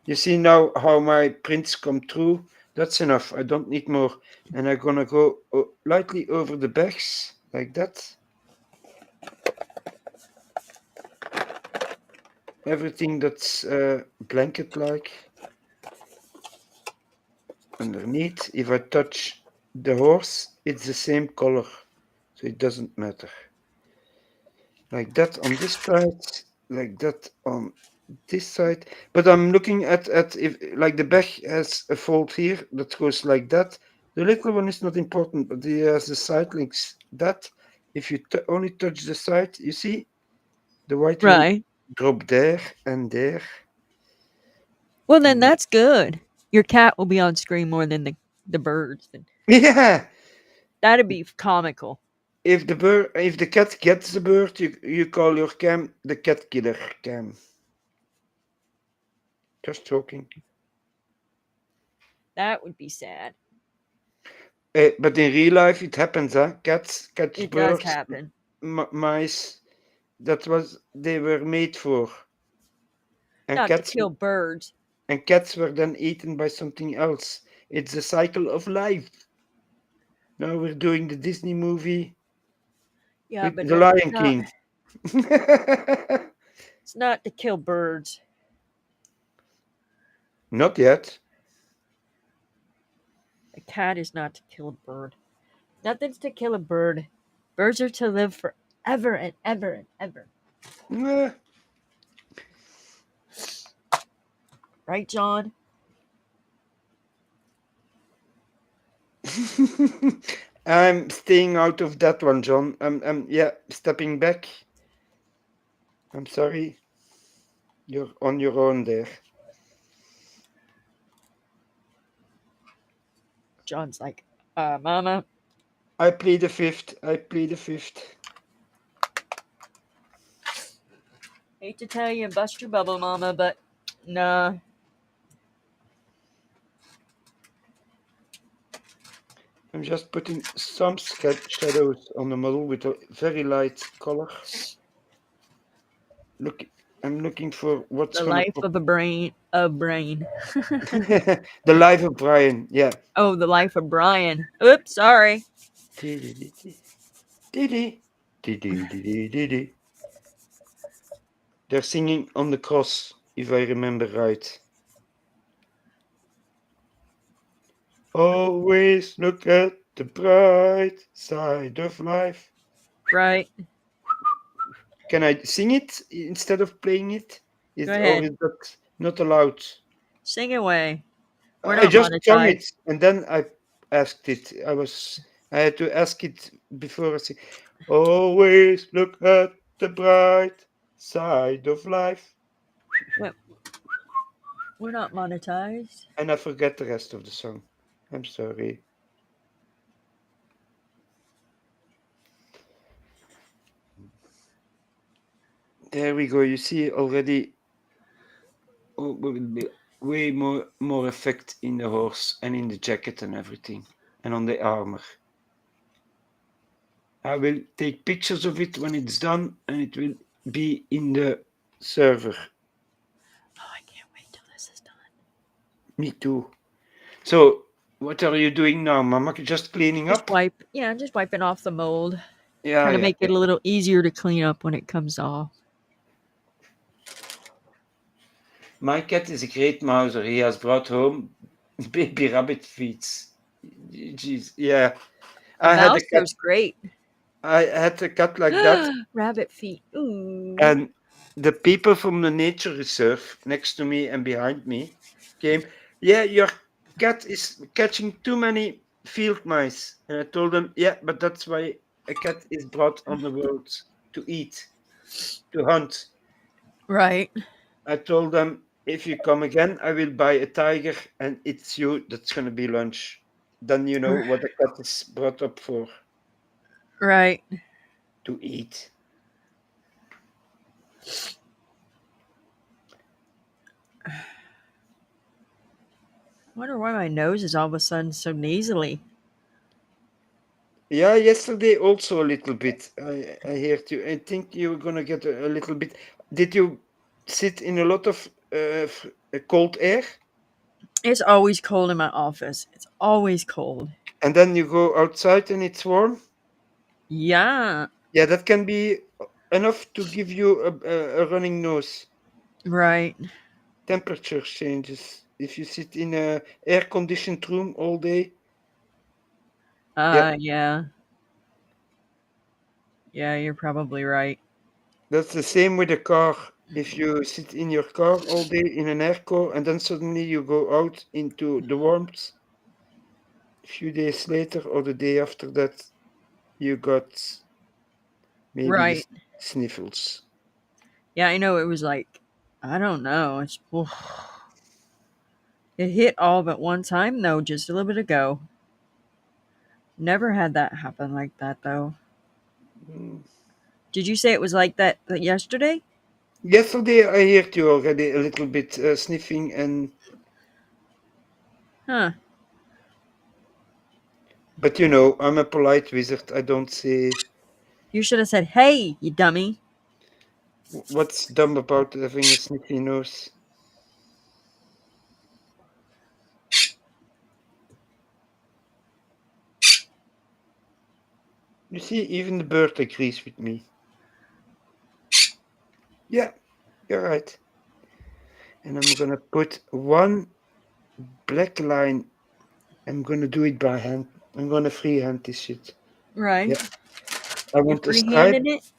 You see now how my prints come through. That's enough. I don't need more. And I'm gonna go lightly over the backs like that. Everything that's blanket-like underneath. If I touch the horse, it's the same color, so it doesn't matter. Like that on this side, like that on this side. But I'm looking at if like the back has a fold here that goes like that. The little one is not important, but it has the side links. That if you only touch the side, you see the white will Right. drop there and there. Well, then And that's good. Your cat will be on screen more than the birds. yeah, That'd be comical. if the cat gets the bird, you call your cam the cat killer cam. Just joking. That would be sad. But in real life, it happens, huh? Cats catch It does birds, happen. mice. That was they were made for, and Not to cats kill birds. were then eaten by something else. It's the cycle of life. Now we're doing the Disney movie Yeah, with but the no, Lion King. it's not to kill birds. Not yet. A cat is not to kill a bird. Nothing's to kill a bird. Birds are to live forever and ever and ever. Eh. Right, John? I'm staying out of that one, John. I'm yeah, stepping back. I'm sorry. You're on your own there. John's like, Mama. I plead the fifth. I plead the fifth. Hate to tell you, bust your bubble, Mama, but nah. I'm just putting some shadows on the model with a very light color. Look, I'm looking for what's The gonna life pop. of a brain. A brain. The life of Brian, yeah. Oh, the life of Brian. Oops, sorry. They're singing on the cross, if I remember right. Always look at the bright side of life. Right. Can I sing it instead of playing it? Go Or ahead. is that not allowed? Sing away. We're I not just sung monetized. it and then I asked it. I had to ask it before I sing. Always look at the bright side of life. We're not monetized. And I forget the rest of the song. I'm sorry. There we go. You see already will be way more effect in the horse and in the jacket and everything and on the armor. I will take pictures of it when it's done and it will be in the server. Oh, I can't wait till this is done. Me too. So, what are you doing now, Mama? Just cleaning up? Just wiping off the mold. Yeah, Trying to yeah, make yeah. it a little easier to clean up when it comes off. My cat is a great mouser. He has brought home baby rabbit feet. Jeez, yeah. A mouser's great. I had a cat like that, Rabbit feet. Ooh. and the people from the nature reserve next to me and behind me came. Yeah, your cat is catching too many field mice. And I told them, yeah, but that's why a cat is brought on the world to eat, to hunt. Right. I told them, if you come again, I will buy a tiger and it's you that's going to be lunch. Then you know what a cat is brought up for, Right. to eat. Wonder why my nose is all of a sudden so nasally. Yeah, yesterday also a little bit. I heard you. I think you were gonna get a little bit. Did you sit in a lot of cold air, It's always cold in my office. It's always cold. and then you go outside and it's warm? Yeah. Yeah, that can be enough to give you a running nose. Right. Temperature changes. If you sit in a air-conditioned room all day, yeah, Yeah. Yeah, you're probably right. that's the same with a car. If you sit in your car all day in an airco and then suddenly you go out into the warmth, a few days later or the day after that, you got maybe the Right. sniffles. Yeah, I know it was like I don't know. It's oof. It hit all but one time though, just a little bit ago. Never had that happen like that though. Mm. Did you say it was like that yesterday? Yesterday, I heard you already a little bit sniffing, and Huh. but you know, I'm a polite wizard. I don't say You should have said, "Hey, you dummy." what's dumb about having a sniffy nose. You see, even the bird agrees with me. Yeah, you're right. And I'm gonna put one black line. I'm gonna do it by hand. I'm gonna freehand this shit. Right. Yeah, I You want a stripe. free-handed it?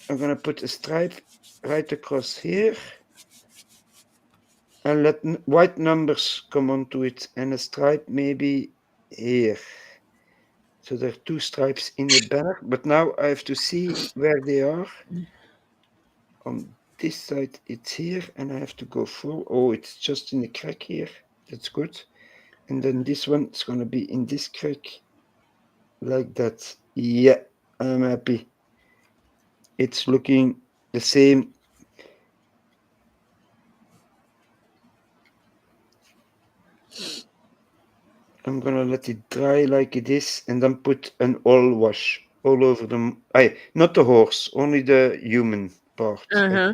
I'm gonna put a stripe right across here and let white numbers come onto it and a stripe maybe here. So there are two stripes in the banner, but now I have to see where they are. On this side, it's here, and I have to go full. Oh, it's just in the crack here. That's good. And then this one is gonna be in this crack, like that. Yeah, I'm happy. It's looking the same. I'm gonna let it dry like it is, and then put an oil wash all over them. Not the horse, only the human part. Uh-huh.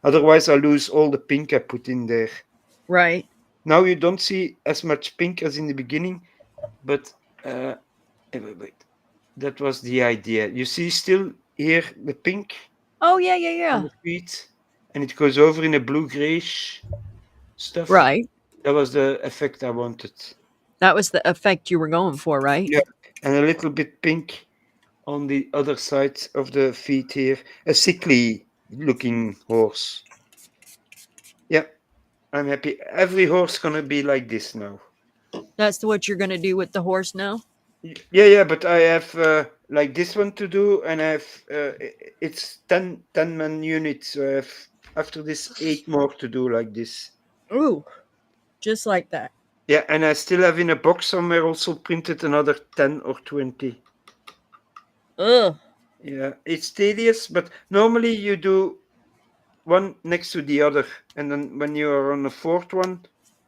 Otherwise, I lose all the pink I put in there. Right. Now you don't see as much pink as in the beginning, but wait. That was the idea. You see still here the pink Oh, yeah, yeah, on yeah. the feet, and it goes over in a blue grayish stuff. Right. That was the effect I wanted. That was the effect you were going for, right? Yeah, and a little bit pink on the other side of the feet here. A sickly looking horse. Yeah, I'm happy. Every horse gonna be like this now. That's what you're going to do with the horse now? Yeah, but I have like this one to do, and I have it's 10 man units. So I have after this 8 more to do like this. Ooh, just like that. Yeah, and I still have in a box somewhere also printed another 10 or 20. Ugh. Yeah, it's tedious, but normally you do one next to the other, and then when you are on the fourth one,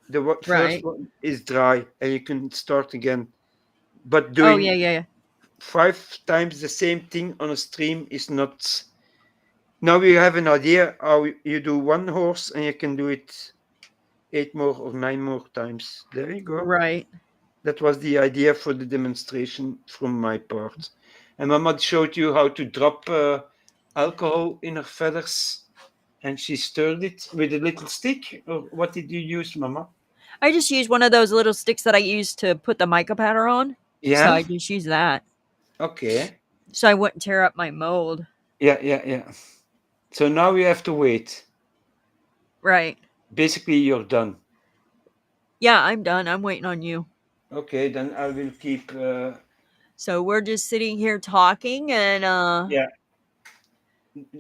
the first Right. one is dry, and you can start again. But Oh, yeah, doing yeah, yeah. 5 times the same thing on a stream is not. Now you have an idea how you do one horse, and you can do it 8 more or 9 more times. There you go. Right. That was the idea for the demonstration from my part. And Mama showed you how to drop alcohol in her feathers, and she stirred it with a little stick. Or what did you use, Mama? I just use one of those little sticks that I use to put the mica powder on. So Yeah. I just use that. Okay. So I wouldn't tear up my mold. Yeah. So now you have to wait. Right. Basically, you're done. Yeah, I'm done. I'm waiting on you. Okay, then I will keep. So we're just sitting here talking and Yeah,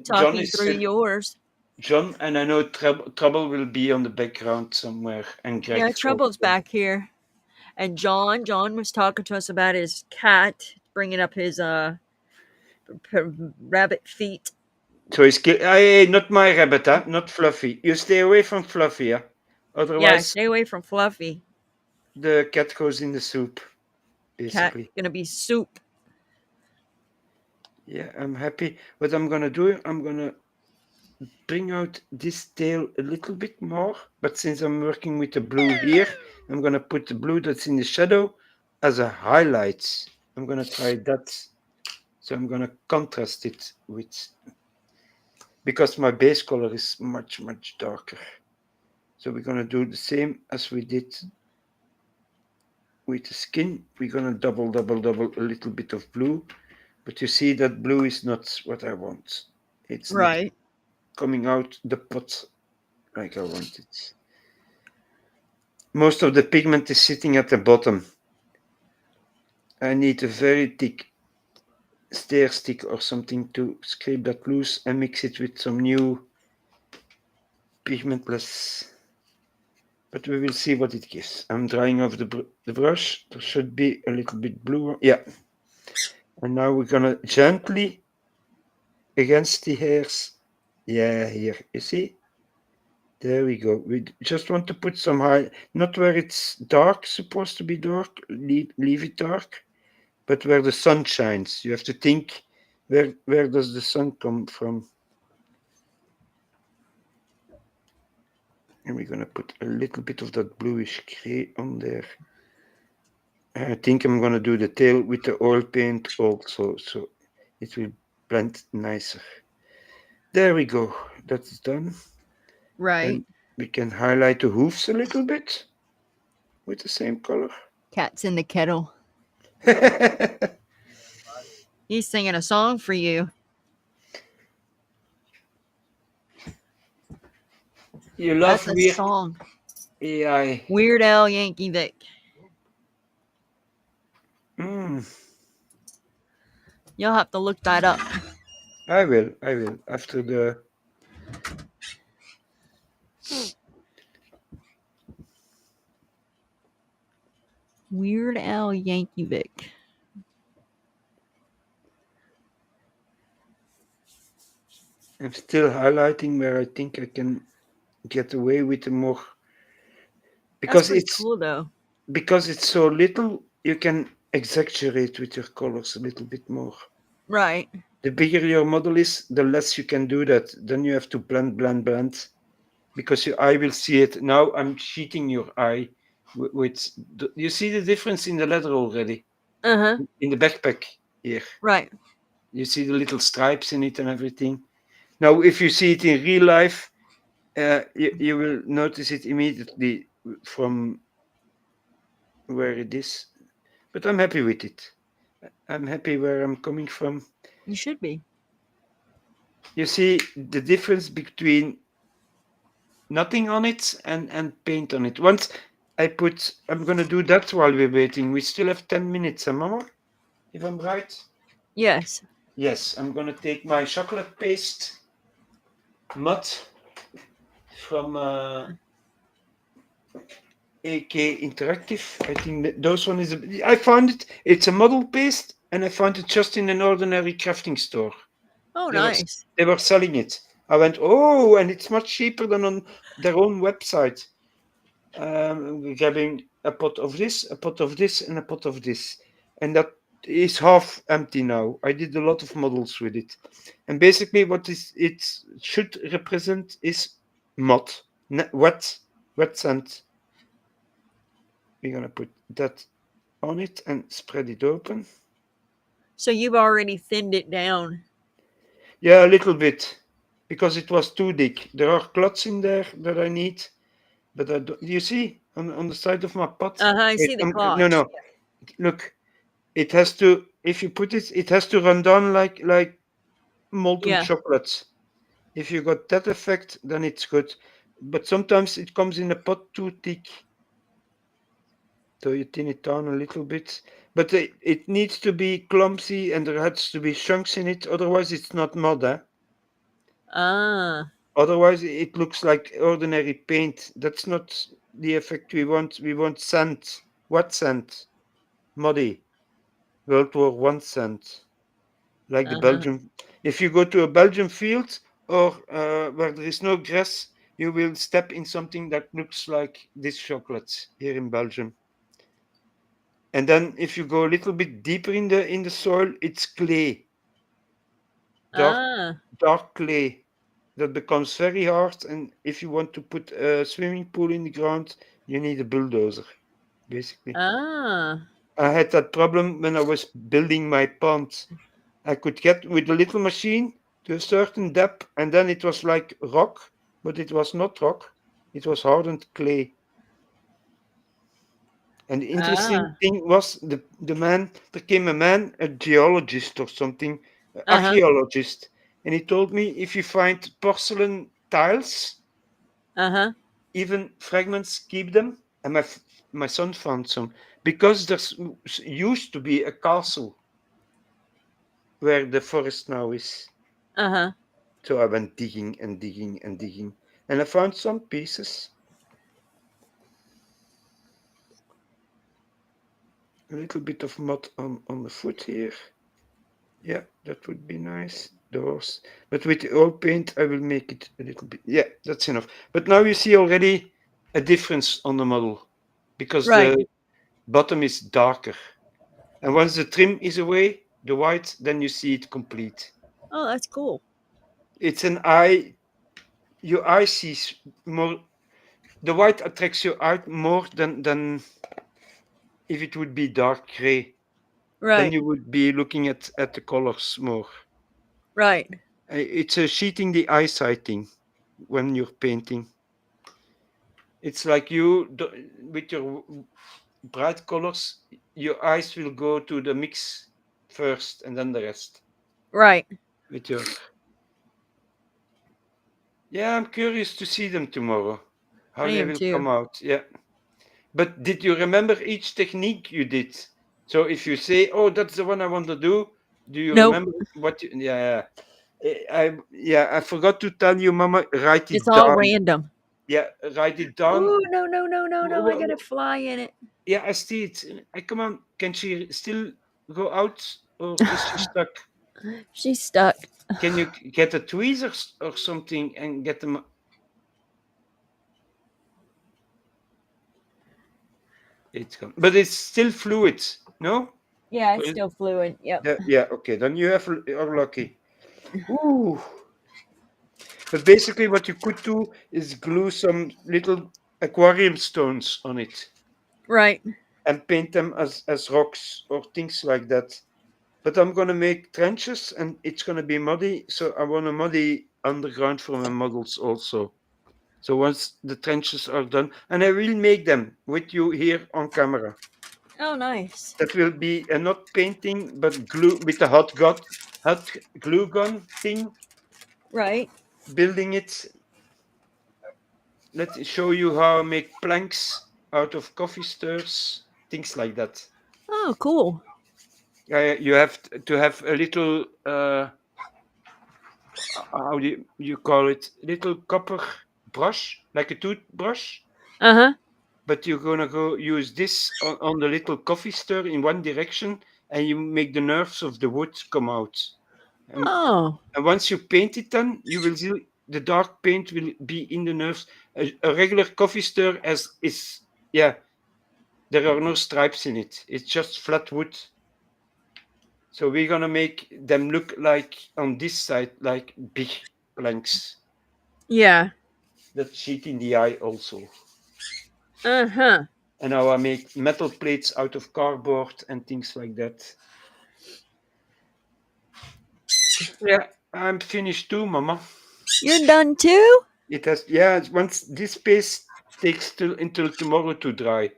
John talking is through yours. John, and I know trouble will be on the background somewhere, and Yeah, Greg's Trouble's also. back here. And John was talking to us about his cat, bringing up his rabbit feet. So he's hey, not my rabbit, huh? Not Fluffy. You stay away from Fluffy, huh? Yeah, Otherwise, stay away from Fluffy. the cat goes in the soup. Cat Basically. gonna be soup. Yeah, I'm happy. What I'm gonna do, I'm gonna bring out this tail a little bit more, but since I'm working with the blue here, I'm gonna put the blue that's in the shadow as a highlight. I'm gonna try that. So I'm gonna contrast it with, because my base color is much, much darker. So we're gonna do the same as we did with the skin. We're gonna double a little bit of blue, but you see that blue is not what I want. It's not Right. coming out the pot like I want it. Most of the pigment is sitting at the bottom. I need a very thick stair stick or something to scrape that loose and mix it with some new pigmentless. But we will see what it gives. I'm drying off the brush. There should be a little bit blue. Yeah. And now we're gonna gently against the hairs. Yeah, here. You see? There we go. We just want to put some high, not where it's dark, supposed to be dark, leave it dark, but where the sun shines. You have to think, where does the sun come from? And we're gonna put a little bit of that bluish gray on there. I think I'm gonna do the tail with the oil paint also, so it will blend nicer. There we go. That's done. Right. Then we can highlight the hoofs a little bit with the same color. Cat's in the kettle. He's singing a song for you. You love That's a weird song. AI. Weird Al Yankovic. Mm, You'll have to look that up. I will. After the. Weird Al Yankovic. I'm still highlighting where I think I can get away with the more. That's Because pretty it's cool, though. so little, you can exaggerate with your colors a little bit more. Right. The bigger your model is, the less you can do that. Then you have to blend, because your eye will see it. Now I'm cheating your eye with you see the difference in the leather already Uh-huh. in the backpack here. Right. You see the little stripes in it and everything. Now, if you see it in real life, you will notice it immediately from where it is. But I'm happy with it. I'm happy where I'm coming from. You should be. You see the difference between nothing on it and paint on it. Once I'm gonna do that while we're waiting. We still have 10 minutes, huh, Mama? If I'm right? Yes. Yes, I'm gonna take my chocolate paste mud from AK Interactive. I think that those one is. I found it. It's a model paste, and I found it just in an ordinary crafting store. Oh, They were nice. they were selling it. I went, oh, and it's much cheaper than on their own website. We're grabbing a pot of this, a pot of this, and a pot of this, and that is half empty now. I did a lot of models with it, and basically what it should represent is mud, wet sand. We're gonna put that on it and spread it open. So you've already thinned it down. Yeah, a little bit, because it was too thick. There are clots in there that I need, but I don't, you see on the side of my pot. Uh-huh. I Wait, see the no, clots. no. Look, it has to. If you put it, it has to run down like molten Yeah. chocolate. If you got that effect, then it's good. But sometimes it comes in a pot too thick. So you thin it down a little bit. But it needs to be clumsy and there has to be chunks in it. Otherwise, it's not mud. Eh? Ah. Otherwise, it looks like ordinary paint. That's not the effect we want. We want sand. What sand? Muddy. World War One sand. Like the Uh-huh. Belgium. If you go to a Belgian field or where there is no grass, you will step in something that looks like this chocolate here in Belgium. And then if you go a little bit deeper in the soil, it's clay, dark Ah. dark clay that becomes very hard. And if you want to put a swimming pool in the ground, you need a bulldozer, basically. Ah. I had that problem when I was building my pond. I could get with a little machine to a certain depth, and then it was like rock, but it was not rock. It was hardened clay. And the interesting Ah. thing was the man, there came a man, a geologist or something, Uh-huh. archaeologist, and he told me if you find porcelain tiles, Uh-huh. even fragments, keep them. And my son found some because there's used to be a castle where the forest now is. Uh-huh. So I went digging and digging and digging, and I found some pieces. A little bit of mud on the foot here. Yeah, that would be nice. Doors. But with the oil paint, I will make it a little bit. Yeah, that's enough. But now you see already a difference on the model because Right. the bottom is darker. And once the trim is away, the white, then you see it complete. Oh, that's cool. It's an eye, your eye sees more. The white attracts your eye more than if it would be dark gray. Then Right. you would be looking at the colors more. Right. It's a cheating the eyesight thing when you're painting. It's like with your bright colors, your eyes will go to the mix first and then the rest. Right. With your Yeah, I'm curious to see them tomorrow. I How they am will too. come out. Yeah. But did you remember each technique you did? So if you say, "Oh, that's the one I want to do you Nope. remember what you, yeah. I forgot to tell you, Mama, write It's it all down. random. Yeah, write it down. Ooh, no, no, no, no, no. I Wh- got a wh- fly in it. Yeah, I see it. Come on, can she still go out or is she stuck? She's stuck. Can you get a tweezers or something and get them? It's gone, but it's still fluid. No? Yeah, Or it's still fluid. Yep. yeah. Okay, then you're lucky. Ooh. But basically, what you could do is glue some little aquarium stones on it Right. and paint them as rocks or things like that. But I'm gonna make trenches and it's gonna be muddy, so I want to muddy underground for my models also. So once the trenches are done, and I will make them with you here on camera. Oh, nice. That will be not painting, but glue with a hot glue gun thing, Right. building it. Let me show you how I make planks out of coffee stirs, things like that. Oh, cool. You have to have a little how do you call it? Little copper brush, like a toothbrush, Uh-huh. but you're gonna go use this on the little coffee stir in one direction, and you make the nerves of the wood come out. And, Oh. and once you paint it, then you will see the dark paint will be in the nerves. A regular coffee stir as is, yeah. There are no stripes in it. It's just flat wood. So we're gonna make them look like on this side like big planks. Yeah. That sheet in the eye also. Uh-huh. And now I make metal plates out of cardboard and things like that. Yeah, I'm finished too, Mama. You're done too? It has, yeah. Once this paste takes till until tomorrow to dry.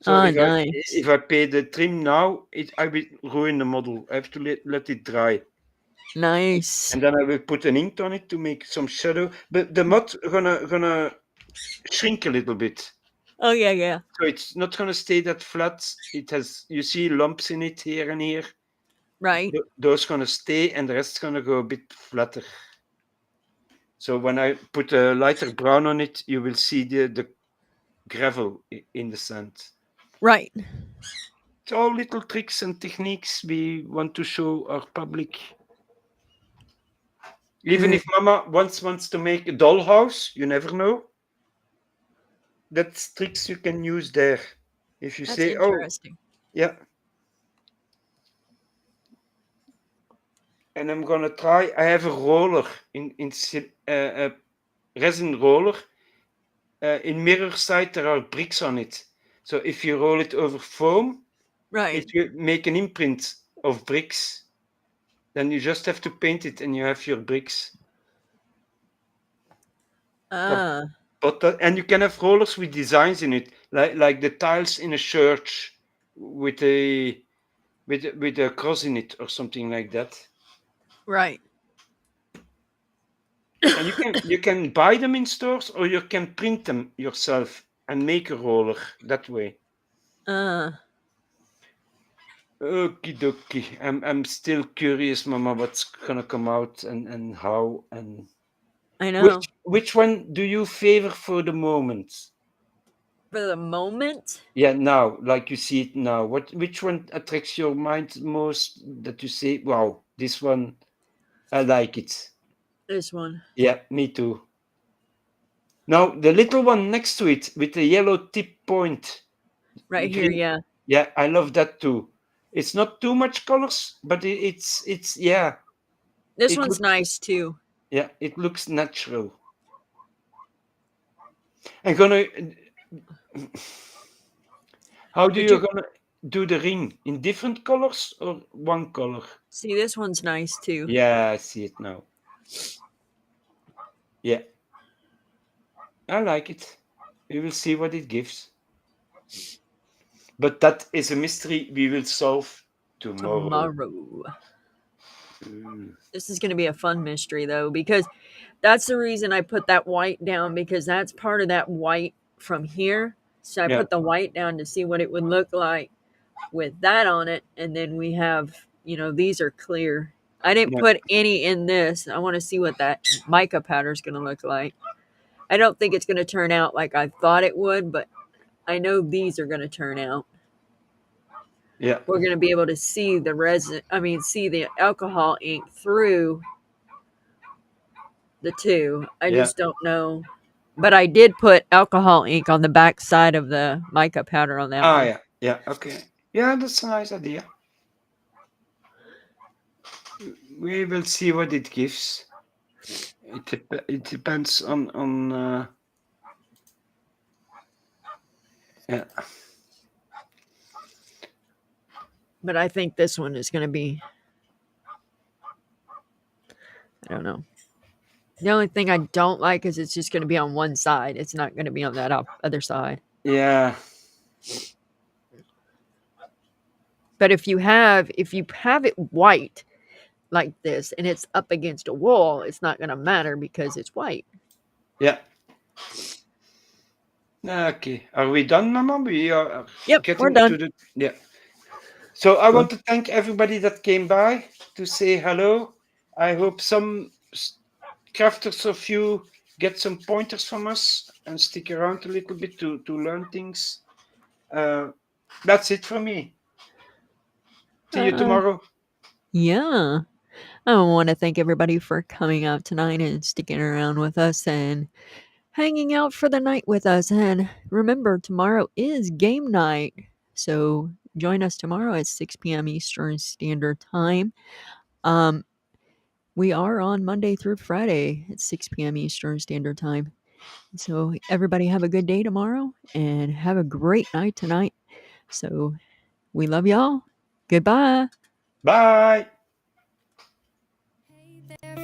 So Oh, if I nice. if I pay the trim now, I will ruin the model. I have to let it dry. Nice. And then I will put an ink on it to make some shadow. But the mud gonna shrink a little bit. Oh yeah, yeah. So it's not gonna stay that flat. It has, you see, lumps in it here and here. Right. Those gonna stay, and the rest gonna go a bit flatter. So when I put a lighter brown on it, you will see the gravel in the sand. Right. It's all little tricks and techniques we want to show our public. Even if Mama wants to make a dollhouse, you never know. That's tricks you can use there. If you That's say, oh, interesting. yeah. And I'm gonna try. I have a roller a resin roller. In mirror side, there are bricks on it. So if you roll it over foam, Right. it will make an imprint of bricks. Then you just have to paint it, and you have your bricks. But and you can have rollers with designs in it, like the tiles in a church with a cross in it or something like that. Right. And you can buy them in stores, or you can print them yourself and make a roller that way. Okie dokie. I'm still curious, Mama, what's gonna come out and how and I know. which one do you favor for the moment? For the moment? Yeah, now, like you see it now. Which one attracts your mind most, that you say, wow, this one, I like it. This one. Yeah, me too. Now, the little one next to it with the yellow tip point. Right here, yeah. Yeah, I love that too. It's not too much colors, but it's yeah. This one's nice too. Yeah, it looks natural. I'm gonna. How do you gonna do the ring? In different colors or one color? See, this one's nice too. Yeah, I see it now. Yeah. I like it. We will see what it gives. But that is a mystery we will solve tomorrow. This is going to be a fun mystery though, because that's the reason I put that white down, because that's part of that white from here. So I put the white down to see what it would look like with that on it. And then we have, these are clear. I didn't put any in this. I want to see what that mica powder is going to look like. I don't think it's going to turn out like I thought it would, but I know these are going to turn out. Yeah. We're going to be able to see the resin, see the alcohol ink through the two. I just don't know. But I did put alcohol ink on the back side of the mica powder on that one. Yeah. Yeah, okay. Yeah, that's a nice idea. We will see what it gives. It depends on yeah. But I think this one is going to be, I don't know. The only thing I don't like is it's just going to be on one side. It's not going to be on that other side. Yeah. But if you have it white like this and it's up against a wall, it's not going to matter because it's white. Yeah. Okay. Are we done, Mama? We are getting we're done. to the yeah. So I want to thank everybody that came by to say hello. I hope some crafters of you get some pointers from us and stick around a little bit to learn things. That's it for me. See you tomorrow. Yeah. I want to thank everybody for coming out tonight and sticking around with us and hanging out for the night with us. And remember, tomorrow is game night. So join us tomorrow at 6 p.m. Eastern Standard Time. We are on Monday through Friday at 6 p.m. Eastern Standard Time. So everybody have a good day tomorrow and have a great night tonight. So we love y'all. Goodbye. Bye.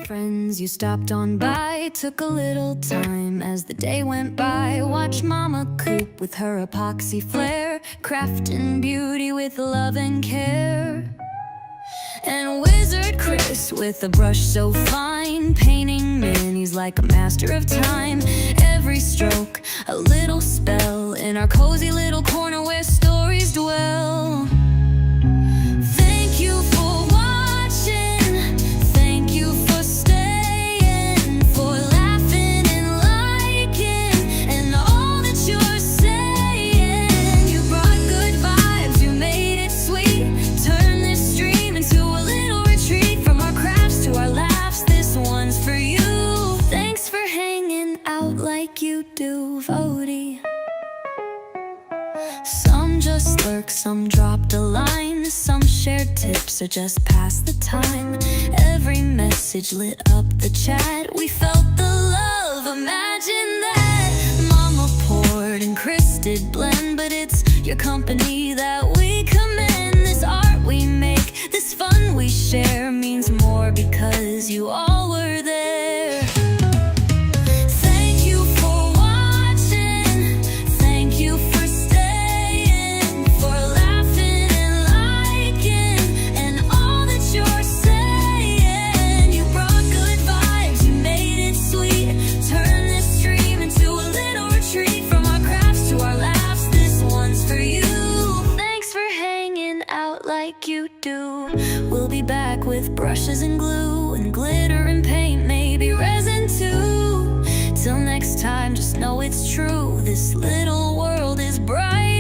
Friends, you stopped on by, took a little time as the day went by. Watch Mama Coop with her epoxy flair, crafting beauty with love and care. And desert Chris with a brush so fine, painting minis like a master of time. Every stroke, a little spell in our cozy little corner where stories dwell. Thank you for watching, thank you for staying, for laughing and liking, and all that you're saying. You brought good vibes, you made it sweet, turn this stream into a little retreat. From our crafts to our laughs, this one's for you. Thanks for hanging out like you do, Vody. Some just lurk, some dropped a line, some shared tips or just passed the time. Every message lit up the chat, we felt the love, imagine that. Mama poured and Chris did blend, but it's your company that we commend. This art we make, this fun we share, means more because you all were there. Thank you for watching, thank you for staying, for laughing and liking, and all that you're saying. You brought good vibes, you made it sweet, turn this stream into a little retreat. From our crafts to our laughs, this one's for you. Thanks for hanging out like you do. We'll be back with brushes and glue and glitter and paint, maybe resin too. Till next time, just know it's true, this little world is bright.